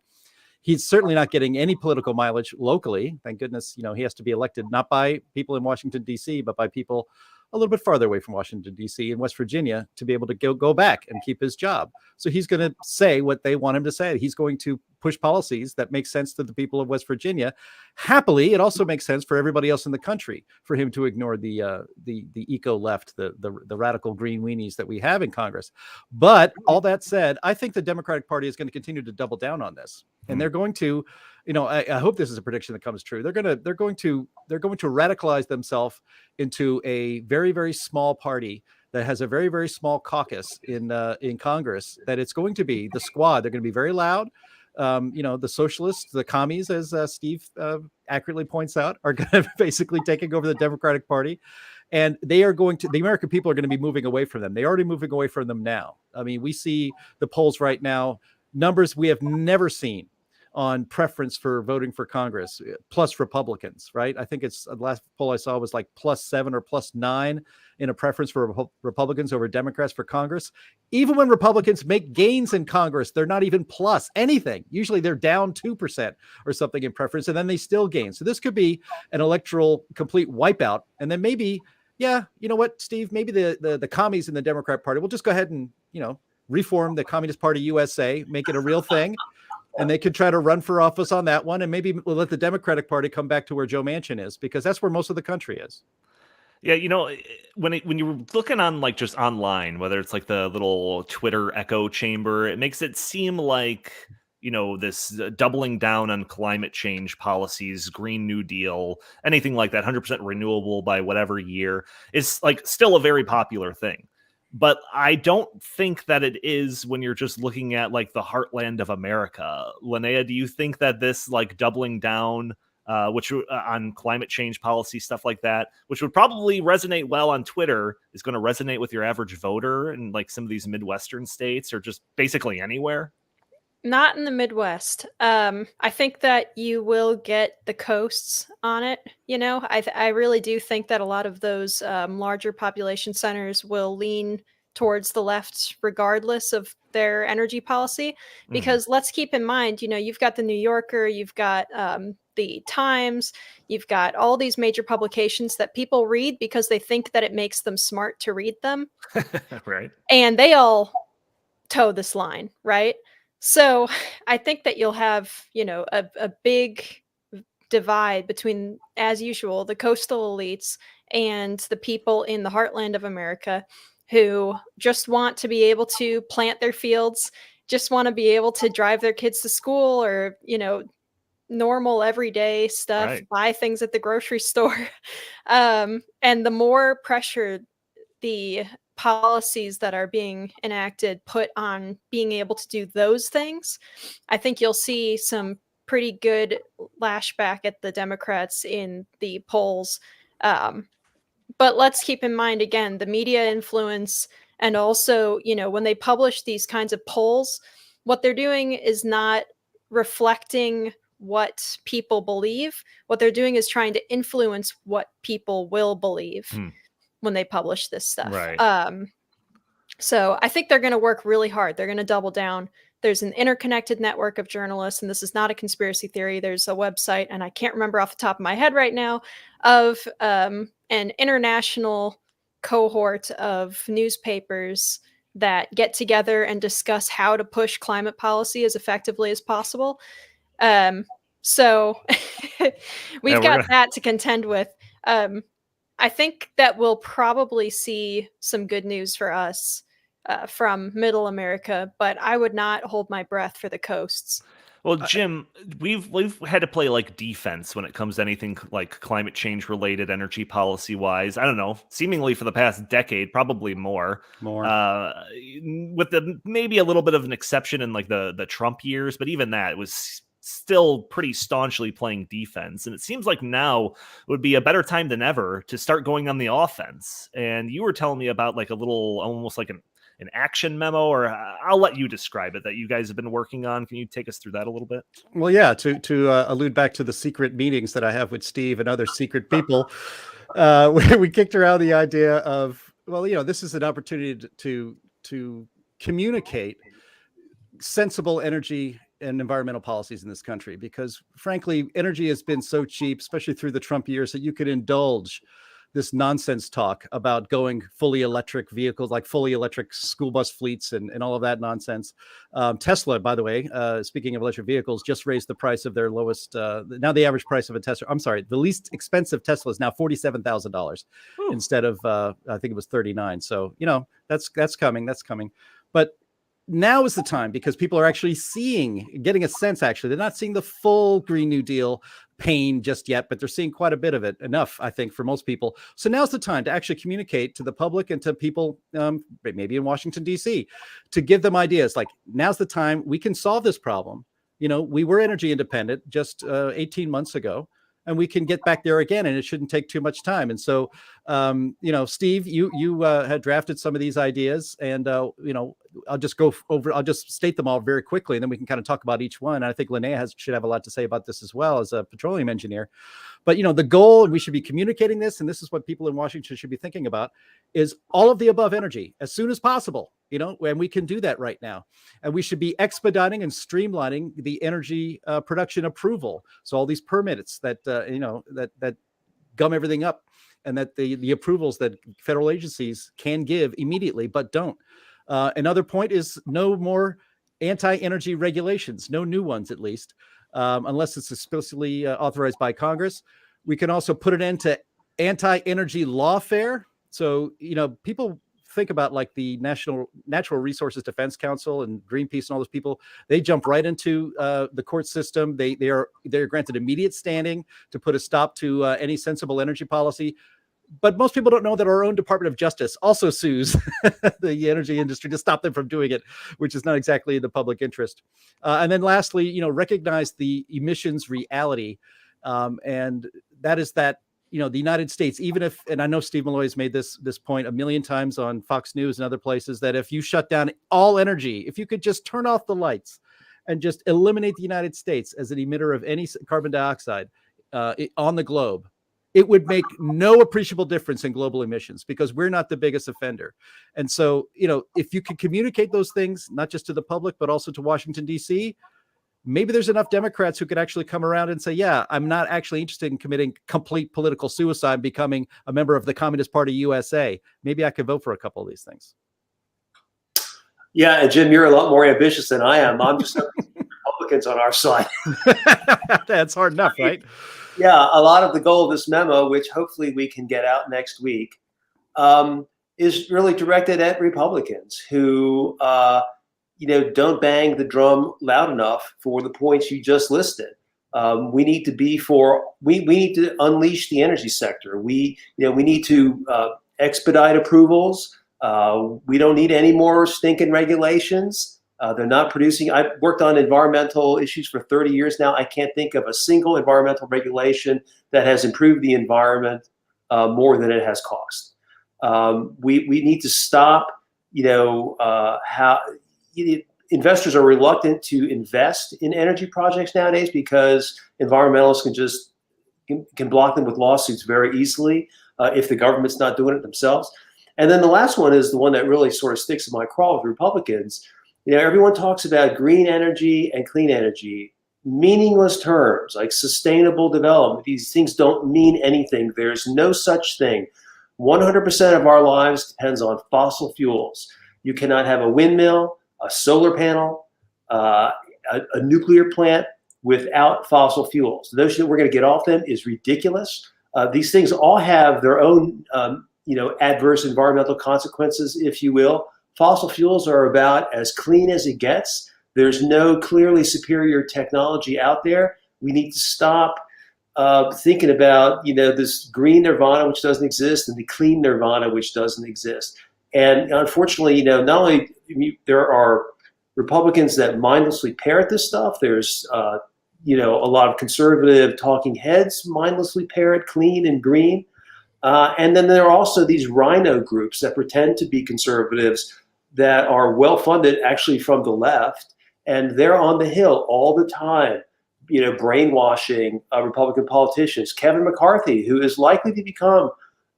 He's certainly not getting any political mileage locally. Thank goodness, he has to be elected not by people in Washington, D.C., but by people a little bit farther away from Washington, D.C. in West Virginia to be able to go back and keep his job. So he's going to say what they want him to say. He's going to push policies that make sense to the people of West Virginia. Happily, it also makes sense for everybody else in the country for him to ignore the eco left, the radical green weenies that we have in Congress. But all that said, I think the Democratic Party is going to continue to double down on this, and they're going to, I hope this is a prediction that comes true. They're going to radicalize themselves into a very, very small party that has a very, very small caucus in Congress. That it's going to be the squad. They're going to be very loud. The socialists, the commies, as Steve accurately points out, are going to basically taking over the Democratic Party. And the American people are going to be moving away from them. They're already moving away from them now. I mean, we see the polls right now, numbers we have never seen on preference for voting for Congress, plus Republicans, right? I think it's the last poll I saw was like +7 or +9 in a preference for Republicans over Democrats for Congress. Even when Republicans make gains in Congress, they're not even plus anything. Usually they're down 2% or something in preference, and then they still gain. So this could be an electoral complete wipeout. And then maybe, you know what, Steve, maybe the commies in the Democrat Party will just go ahead and, reform the Communist Party USA, make it a real thing. And they could try to run for office on that one, and maybe we'll let the Democratic Party come back to where Joe Manchin is, because that's where most of the country is. Yeah, when you're looking on like just online, whether it's like the little Twitter echo chamber, it makes it seem like this doubling down on climate change policies, Green New Deal, anything like that, 100% renewable by whatever year is like still a very popular thing. But I don't think that it is when you're just looking at like the heartland of America. Linnea, do you think that this like doubling down, on climate change policy, stuff like that, which would probably resonate well on Twitter, is going to resonate with your average voter in like some of these Midwestern states or just basically anywhere? Not in the Midwest. I think that you will get the coasts on it. I really do think that a lot of those larger population centers will lean towards the left regardless of their energy policy. Because let's keep in mind, you've got the New Yorker, you've got the Times, you've got all these major publications that people read because they think that it makes them smart to read them. Right. And they all toe this line, right? So I think that you'll have, a big divide between, as usual, the coastal elites and the people in the heartland of America who just want to be able to plant their fields, just want to be able to drive their kids to school or, normal everyday stuff, right. Buy things at the grocery store. And the more pressure the policies that are being enacted put on being able to do those things, I think you'll see some pretty good lashback at the Democrats in the polls. But let's keep in mind, again, the media influence, and also, when they publish these kinds of polls, what they're doing is not reflecting what people believe. What they're doing is trying to influence what people will believe when they publish this stuff. Right. So I think they're going to work really hard. They're going to double down. There's an interconnected network of journalists, and this is not a conspiracy theory. There's a website, and I can't remember off the top of my head right now, of an international cohort of newspapers that get together and discuss how to push climate policy as effectively as possible. So we've got that to contend with. I think that we'll probably see some good news for us from Middle America, but I would not hold my breath for the coasts. Well, Jim, we've had to play like defense when it comes to anything like climate change related, energy policy wise. I don't know, seemingly for the past decade, probably more. With the maybe a little bit of an exception in like the Trump years, but even that was still pretty staunchly playing defense. And it seems like now would be a better time than ever to start going on the offense. And you were telling me about like a little, almost like an action memo, or I'll let you describe it, that you guys have been working on. Can you take us through that a little bit? Well, yeah, to allude back to the secret meetings that I have with Steve and other secret people, we kicked around the idea of, well, this is an opportunity to communicate sensible energy and environmental policies in this country, because frankly, energy has been so cheap, especially through the Trump years, that you could indulge this nonsense talk about going fully electric vehicles, like fully electric school bus fleets and all of that nonsense. Tesla, by the way, speaking of electric vehicles, just raised the price of their lowest, now the average price of a Tesla, I'm sorry, the least expensive Tesla is now $47,000 instead of, I think it was 39. So, that's coming. But now is the time, because people are actually getting a sense, actually. They're not seeing the full Green New Deal pain just yet, but they're seeing quite a bit of it, enough, I think, for most people. So now's the time to actually communicate to the public and to people, maybe in Washington, D.C., to give them ideas. Like, now's the time we can solve this problem. We were energy independent just 18 months ago, and we can get back there again, and it shouldn't take too much time. And so, Steve, you had drafted some of these ideas, and I'll just state them all very quickly, and then we can kind of talk about each one. And I think Linnea should have a lot to say about this as well, as a petroleum engineer. But the goal, and we should be communicating this, and this is what people in Washington should be thinking about, is all of the above energy as soon as possible. And we can do that right now. And we should be expediting and streamlining the energy production approval. So all these permits that that gum everything up, and that the approvals that federal agencies can give immediately but don't. Another point is no more anti-energy regulations, no new ones at least, unless it's explicitly authorized by Congress. We can also put an end to anti-energy lawfare. So, people think about like the Natural Resources Defense Council and Greenpeace and all those people. They jump right into the court system. They're granted immediate standing to put a stop to any sensible energy policy. But most people don't know that our own Department of Justice also sues the energy industry to stop them from doing it, which is not exactly in the public interest. And then lastly, recognize the emissions reality. And that is that, the United States, even if, and I know Steve Milloy has made this point a million times on Fox News and other places, that if you shut down all energy, if you could just turn off the lights and just eliminate the United States as an emitter of any carbon dioxide on the globe, it would make no appreciable difference in global emissions, because we're not the biggest offender. And so, if you can communicate those things, not just to the public, but also to Washington, D.C., maybe there's enough Democrats who could actually come around and say, yeah, I'm not actually interested in committing complete political suicide, becoming a member of the Communist Party USA. Maybe I could vote for a couple of these things. Yeah, and Jim, you're a lot more ambitious than I am. I'm just Republicans on our side. That's hard enough, right? Yeah, a lot of the goal of this memo, which hopefully we can get out next week, is really directed at Republicans who, don't bang the drum loud enough for the points you just listed. We need to we need to unleash the energy sector. We need to expedite approvals. We don't need any more stinking regulations. They're not producing. I've worked on environmental issues for 30 years now. I can't think of a single environmental regulation that has improved the environment more than it has cost. We need to stop, investors are reluctant to invest in energy projects nowadays because environmentalists can block them with lawsuits very easily if the government's not doing it themselves. And then the last one is the one that really sort of sticks in my craw with Republicans. Everyone talks about green energy and clean energy, meaningless terms like sustainable development. These things don't mean anything. There's no such thing. 100% of our lives depends on fossil fuels. You cannot have a windmill, a solar panel, a nuclear plant without fossil fuels. The notion that we're going to get off them is ridiculous. These things all have their own, adverse environmental consequences, if you will. fossil fuels are about as clean as it gets. There's no clearly superior technology out there. We need to stop thinking about, this green nirvana, which doesn't exist, and the clean nirvana, which doesn't exist. And unfortunately, not only there are Republicans that mindlessly parrot this stuff, there's, a lot of conservative talking heads mindlessly parrot clean and green. And then there are also these rhino groups that pretend to be conservatives that are well-funded actually from the left, and they're on the Hill all the time, brainwashing Republican politicians. Kevin McCarthy, who is likely to become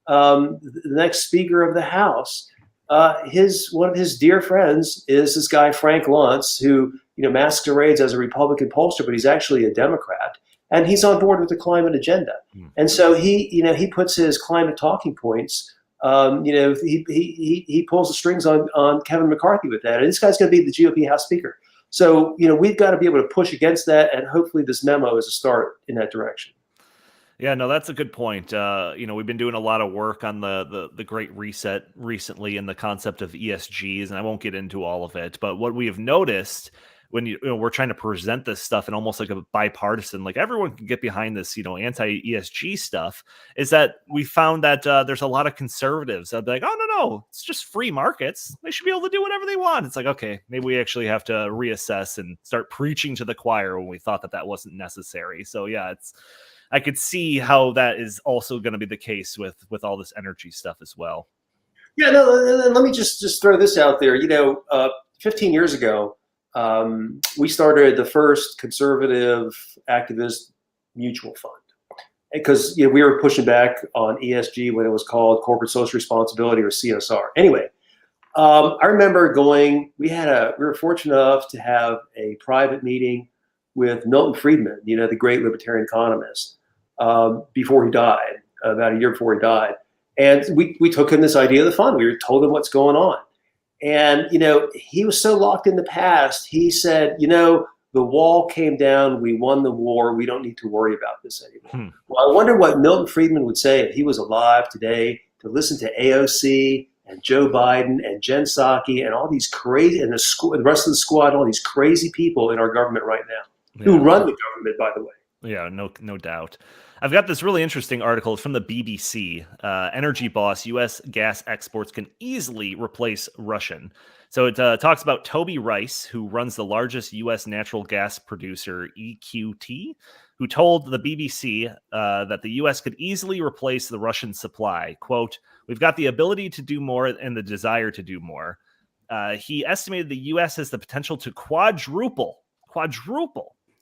the next Speaker of the House, one of his dear friends is this guy Frank Luntz, who masquerades as a Republican pollster, but he's actually a Democrat, and he's on board with the climate agenda. And so he puts his climate talking points. He pulls the strings on Kevin McCarthy with that, and this guy's going to be the GOP House Speaker. So we've got to be able to push against that, and hopefully this memo is a start in that direction. Yeah, no, that's a good point. We've been doing a lot of work on the Great Reset recently and the concept of ESGs, and I won't get into all of it. But what we have noticed when we're trying to present this stuff in almost like a bipartisan, like everyone can get behind this, anti-ESG stuff, is that we found that there's a lot of conservatives that'll be like, oh, no, it's just free markets. They should be able to do whatever they want. It's like, okay, maybe we actually have to reassess and start preaching to the choir when we thought that wasn't necessary. So yeah, I could see how that is also going to be the case with all this energy stuff as well. Yeah, no, let me just throw this out there. 15 years ago, we started the first conservative activist mutual fund because we were pushing back on ESG when it was called corporate social responsibility, or CSR. Anyway, I remember we were fortunate enough to have a private meeting with Milton Friedman, the great libertarian economist, before he died, about a year before he died. And we took him this idea of the fund. We told him what's going on. And, he was so locked in the past. He said, the wall came down. We won the war. We don't need to worry about this anymore. Well, I wonder what Milton Friedman would say if he was alive today to listen to AOC and Joe Biden and Jen Psaki and all these crazy, and the rest of the squad, all these crazy people in our government right now who run the government, by the way. Yeah, no doubt. I've got this really interesting article. It's from the BBC. Energy boss, U.S. gas exports can easily replace Russian. So it talks about Toby Rice, who runs the largest U.S. natural gas producer, EQT, who told the BBC that the U.S. could easily replace the Russian supply. Quote, "We've got the ability to do more and the desire to do more." He estimated the U.S. has the potential to quadruple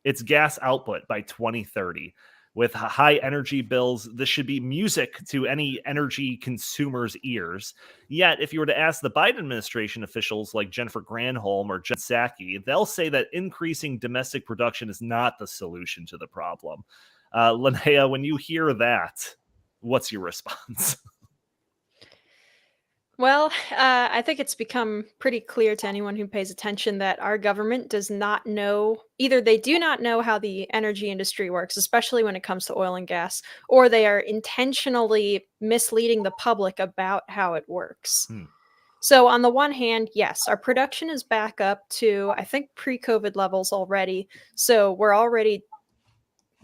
its gas output by 2030. With high energy bills, this should be music to any energy consumer's ears. Yet, if you were to ask the Biden administration officials like Jennifer Granholm or Jen Psaki, they'll say that increasing domestic production is not the solution to the problem. Linnea, when you hear that, what's your response? Well, I think it's become pretty clear to anyone who pays attention that our government does not know, either they do not know how the energy industry works, especially when it comes to oil and gas, or they are intentionally misleading the public about how it works. So on the one hand, yes, our production is back up to, I think, pre-COVID levels already. So we're already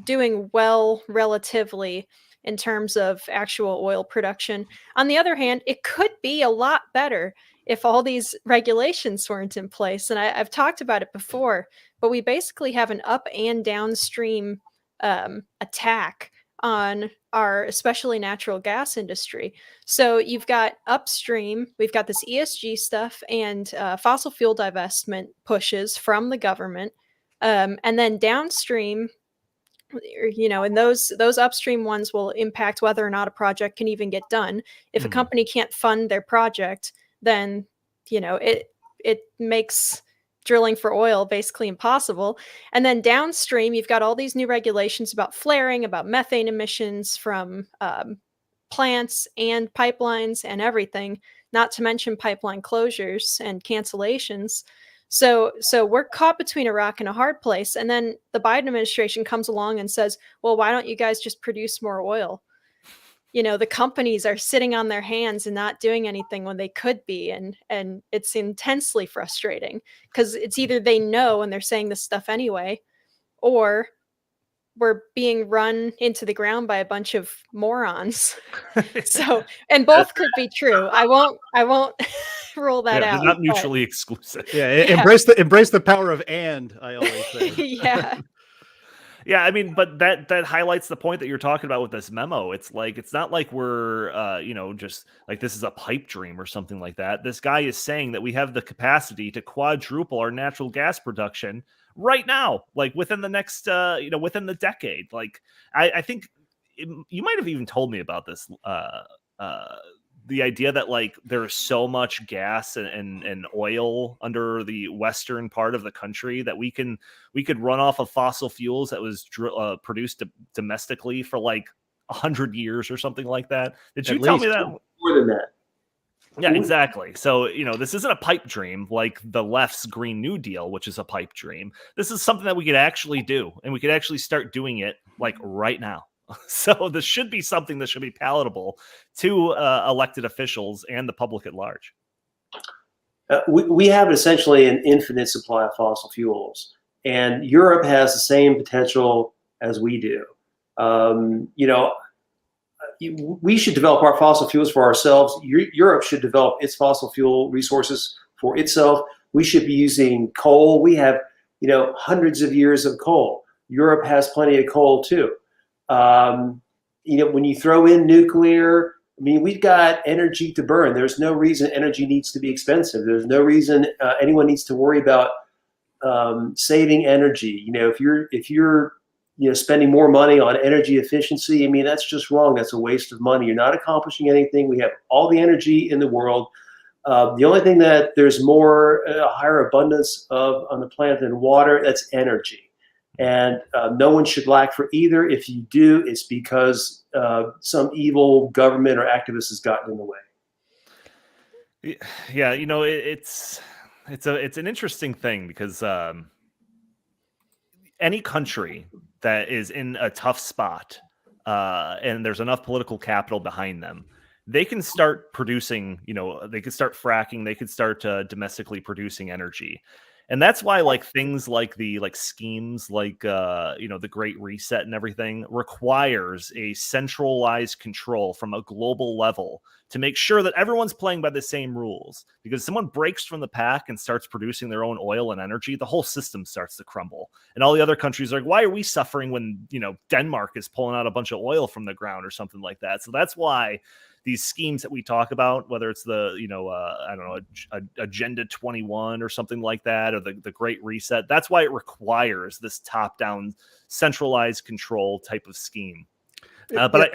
doing well relatively in terms of actual oil production. On the other hand, it could be a lot better if all these regulations weren't in place. And I've talked about it before, but we basically have an up and downstream attack on our especially natural gas industry. So you've got upstream, we've got this ESG stuff and fossil fuel divestment pushes from the government. And then downstream, and those upstream ones will impact whether or not a project can even get done. If a company can't fund their project, then it makes drilling for oil basically impossible. And then downstream, you've got all these new regulations about flaring, about methane emissions from plants and pipelines and everything, not to mention pipeline closures and cancellations. So we're caught between a rock and a hard place. And then the Biden administration comes along and says, well, why don't you guys just produce more oil? the companies are sitting on their hands and not doing anything when they could be. And it's intensely frustrating because it's either they know and they're saying this stuff anyway, or we're being run into the ground by a bunch of morons. So, and both could be true. I won't rule that Yeah, out. they're not but- mutually exclusive. Yeah, Yeah. embrace the power of I always say. Yeah. Yeah, I mean, but that highlights the point that you're talking about with this memo. It's like, it's not like we're just like this is a pipe dream or something like that. This guy is saying that we have the capacity to quadruple our natural gas production right now, like within the next within the decade. Like I think you might have even told me about this the idea that like there's so much gas and oil under the western part of the country that we could run off of fossil fuels that was produced domestically for like 100 years or something like that. Did you tell me that? More than that. Yeah, exactly. So, this isn't a pipe dream like the left's Green New Deal, which is a pipe dream. This is something that we could actually do, and we could actually start doing it like right now. So this should be something that should be palatable to elected officials and the public at large. We have essentially an infinite supply of fossil fuels, and Europe has the same potential as we do. We should develop our fossil fuels for ourselves. Europe should develop its fossil fuel resources for itself. We should be using coal. We have, hundreds of years of coal. Europe has plenty of coal too. When you throw in nuclear, I mean, we've got energy to burn. There's no reason energy needs to be expensive. There's no reason anyone needs to worry about saving energy. If you're spending more money on energy efficiency, I mean, that's just wrong. That's a waste of money. You're not accomplishing anything. We have all the energy in the world. The only thing that there's more, a higher abundance of on the planet than water, that's energy. And no one should lack for either. If you do, it's because some evil government or activist has gotten in the way. Yeah, it's an interesting thing because any country that is in a tough spot and there's enough political capital behind them, they can start producing, they could start fracking, they could start domestically producing energy. And that's why like things like the schemes like the Great Reset and everything requires a centralized control from a global level to make sure that everyone's playing by the same rules. Because if someone breaks from the pack and starts producing their own oil and energy, the whole system starts to crumble. And all the other countries are like, why are we suffering when Denmark is pulling out a bunch of oil from the ground or something like that? So that's why these schemes that we talk about, whether it's the, Agenda 21 or something like that, or the Great Reset, that's why it requires this top-down centralized control type of scheme. But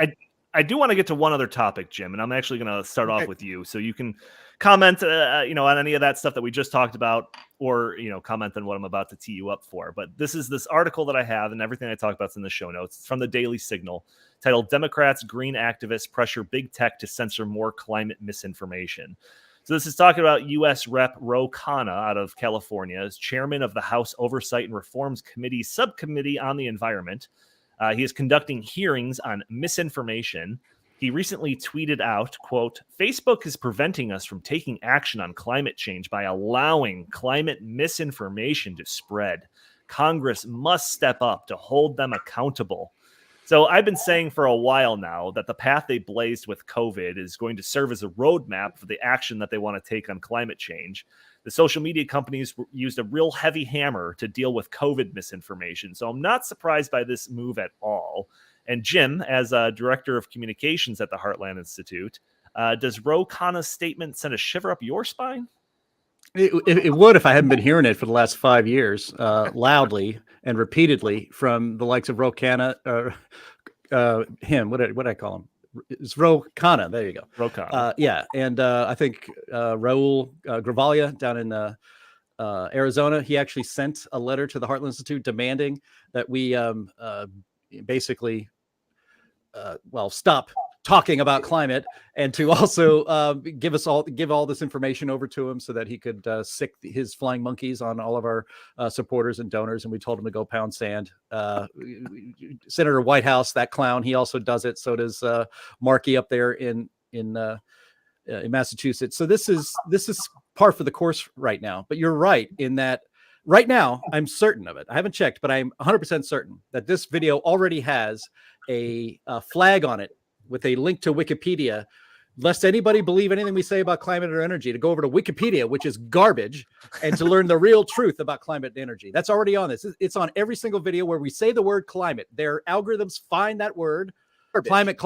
I do want to get to one other topic, Jim, and I'm actually going to start off with you, so you can comment, on any of that stuff that we just talked about, or comment on what I'm about to tee you up for. But this article that I have, and everything I talk about is in the show notes. It's from the Daily Signal, titled "Democrats, Green Activists Pressure Big Tech to Censor More Climate Misinformation." So this is talking about U.S. Rep. Ro Khanna out of California, as chairman of the House Oversight and Reforms Committee Subcommittee on the Environment. He is conducting hearings on misinformation. He recently tweeted out, quote, "Facebook is preventing us from taking action on climate change by allowing climate misinformation to spread. Congress must step up to hold them accountable." So I've been saying for a while now that the path they blazed with COVID is going to serve as a roadmap for the action that they want to take on climate change. The social media companies used a real heavy hammer to deal with COVID misinformation. So I'm not surprised by this move at all. And Jim, as a director of communications at the Heartland Institute, does Ro Khanna's statement send a shiver up your spine? It would if I hadn't been hearing it for the last 5 years, loudly and repeatedly from the likes of Ro Khanna, him. What did I call him? It's Ro Khanna. There you go. Ro Khanna. Yeah, and I think Raul Gravalia down in Arizona, he actually sent a letter to the Heartland Institute demanding that we basically stop talking about climate, and to also give all this information over to him so that he could sick his flying monkeys on all of our supporters and donors. And we told him to go pound sand. Senator Whitehouse, that clown, he also does it. So does Markey up there in Massachusetts. So this is par for the course right now. But you're right in that right now, I'm certain of it. I haven't checked, but I'm 100% certain that this video already has a flag on it with a link to Wikipedia, lest anybody believe anything we say about climate or energy, to go over to Wikipedia, which is garbage, and to learn the real truth about climate and energy. That's already on this. It's on every single video where we say the word climate. Their algorithms find that word. Climate.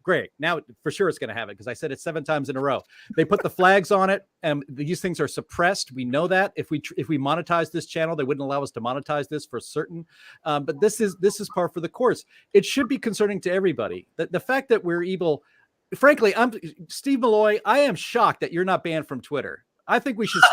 Great. Now, for sure, it's going to have it because I said it 7 times in a row. They put the flags on it, and these things are suppressed. We know that. If we monetize this channel, they wouldn't allow us to monetize this for certain. But this is par for the course. It should be concerning to everybody. The fact that we're evil. Frankly, I'm Steve Milloy. I am shocked that you're not banned from Twitter. I think we should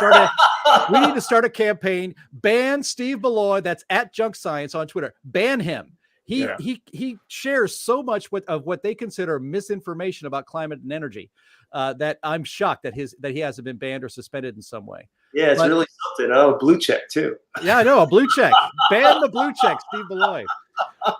we need to start a campaign. Ban Steve Milloy. That's at Junk Science on Twitter. Ban him. He shares so much of what they consider misinformation about climate and energy that I'm shocked that he hasn't been banned or suspended in some way. Yeah, it's really something. Oh, blue check too. Yeah, I know, a blue check. Ban the blue check, Steve Milloy.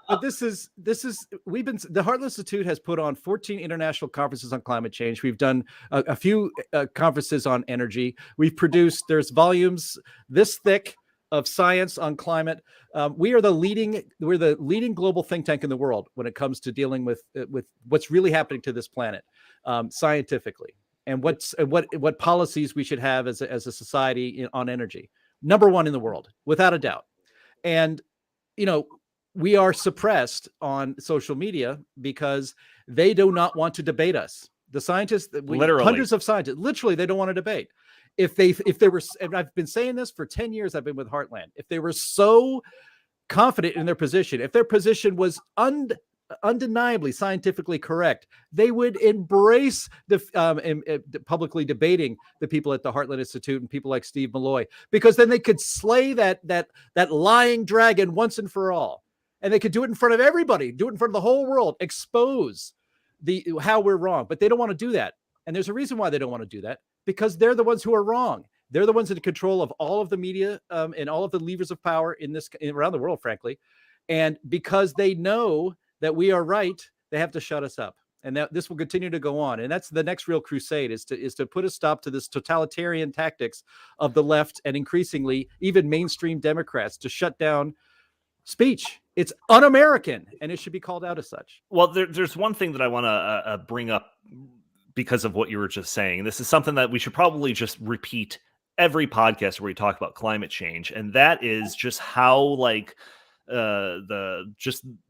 But the Heartland Institute has put on 14 international conferences on climate change. We've done a few conferences on energy. We've produced, there's volumes this thick of science on climate. We're the leading global think tank in the world when it comes to dealing with what's really happening to this planet scientifically, and what policies we should have as a society on energy. Number one in the world, without a doubt. And we are suppressed on social media because they do not want to debate us. The scientists, hundreds of scientists, literally, they don't want to debate. If they were, and I've been saying this for 10 years, I've been with Heartland. If they were so confident in their position, if their position was undeniably scientifically correct, they would embrace publicly debating the people at the Heartland Institute and people like Steve Milloy, because then they could slay that lying dragon once and for all. And they could do it in front of everybody, do it in front of the whole world, expose how we're wrong. But they don't want to do that. And there's a reason why they don't want to do that, because they're the ones who are wrong. They're the ones in control of all of the media and all of the levers of power around the world, frankly. And because they know that we are right, they have to shut us up. And this will continue to go on. And that's the next real crusade, is to put a stop to this totalitarian tactics of the left and increasingly even mainstream Democrats to shut down speech. It's un-American, and it should be called out as such. Well, there's one thing that I want to bring up because of what you were just saying. This is something that we should probably just repeat every podcast where we talk about climate change, and that is just how the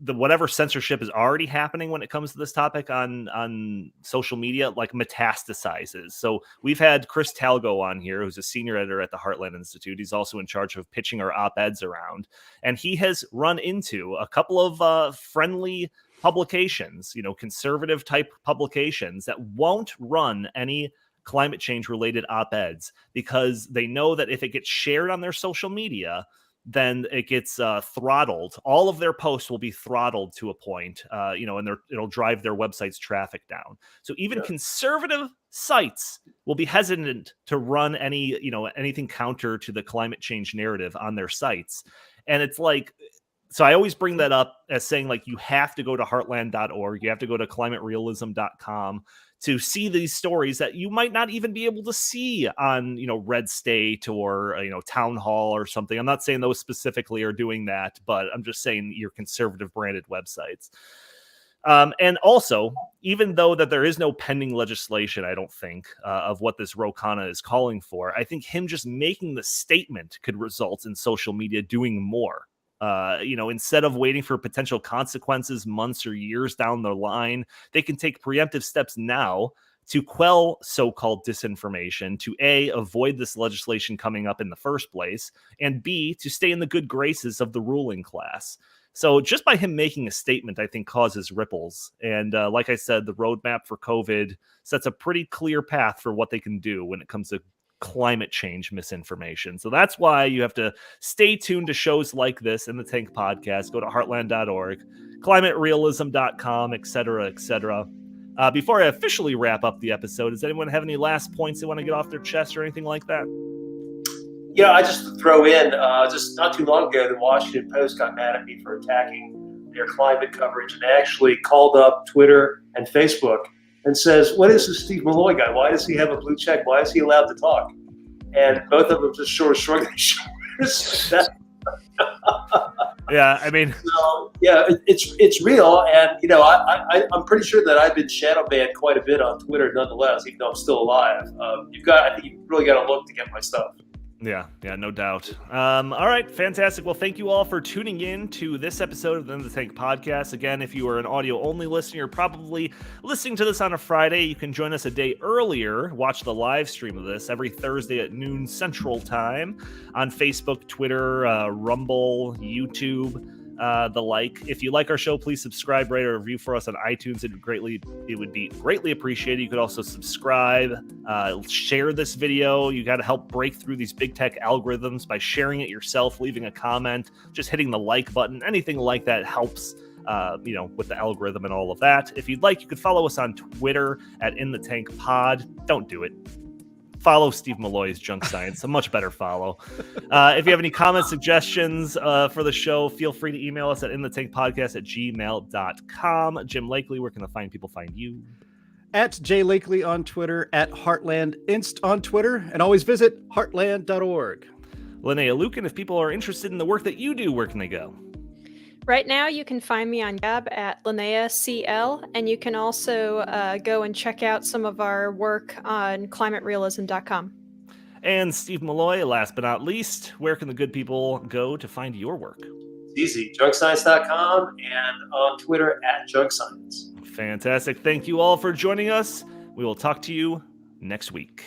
whatever censorship is already happening when it comes to this topic on social media, metastasizes. So we've had Chris Talgo on here, who's a senior editor at the Heartland Institute. He's also in charge of pitching our op-eds around, and he has run into a couple of friendly publications, conservative type publications that won't run any climate change related op-eds because they know that if it gets shared on their social media, then it gets throttled. All of their posts will be throttled to a point, and it'll drive their website's traffic down. So even conservative sites will be hesitant to run anything counter to the climate change narrative on their sites. And it's so I always bring that up as saying, you have to go to heartland.org. You have to go to climaterealism.com to see these stories that you might not even be able to see on, Red State or, Town Hall or something. I'm not saying those specifically are doing that, but I'm just saying your conservative branded websites. And also, even though that there is no pending legislation, I don't think, of what this Ro Khanna is calling for, I think him just making the statement could result in social media doing more. Instead of waiting for potential consequences months or years down the line, they can take preemptive steps now to quell so-called disinformation, to A, avoid this legislation coming up in the first place, and B, to stay in the good graces of the ruling class. So just by him making a statement, I think causes ripples. And like I said, the roadmap for COVID sets a pretty clear path for what they can do when it comes to climate change misinformation. So that's why you have to stay tuned to shows like this in the Tank podcast. Go to heartland.org, climaterealism.com, etc., etc. Before I officially wrap up the episode, does anyone have any last points they want to get off their chest or anything like that? Yeah, I just throw in, just not too long ago, the Washington Post got mad at me for attacking their climate coverage, and they actually called up Twitter and Facebook and says, what is this Steve Milloy guy? Why does he have a blue check? Why is he allowed to talk? And both of them just sort of shrugged their shoulders. Yeah, I mean, so, yeah, it's real, and I'm pretty sure that I've been shadow banned quite a bit on Twitter, nonetheless, even though I'm still alive. I think you really got to look to get my stuff. Yeah, no doubt. All right, fantastic. Well, thank you all for tuning in to this episode of the In the Tank podcast. Again, if you are an audio-only listener, you're probably listening to this on a Friday. You can join us a day earlier. Watch the live stream of this every Thursday at noon Central Time on Facebook, Twitter, Rumble, YouTube, the like. If you like our show, please subscribe, rate, or review for us on iTunes. It would be greatly appreciated. You could also subscribe, share this video. You got to help break through these big tech algorithms by sharing it yourself, leaving a comment, just hitting the like button. Anything like that helps, with the algorithm and all of that. If you'd like, you could follow us on Twitter at In the Tank Pod. Don't do it. Follow Steve Milloy's Junk Science, a much better follow. If you have any comments, suggestions for the show, feel free to email us at intheTankPodcast@gmail.com. Jim Lakely, where can people find you? At Jay Lakely on Twitter, at Heartland Inst on Twitter, and always visit heartland.org. Linnea Lueken, if people are interested in the work that you do, where can they go? Right now, you can find me on Gab at Linnea CL, and you can also go and check out some of our work on climaterealism.com. And Steve Milloy, last but not least, where can the good people go to find your work? It's easy, junkscience.com and on Twitter at junkscience. Fantastic. Thank you all for joining us. We will talk to you next week.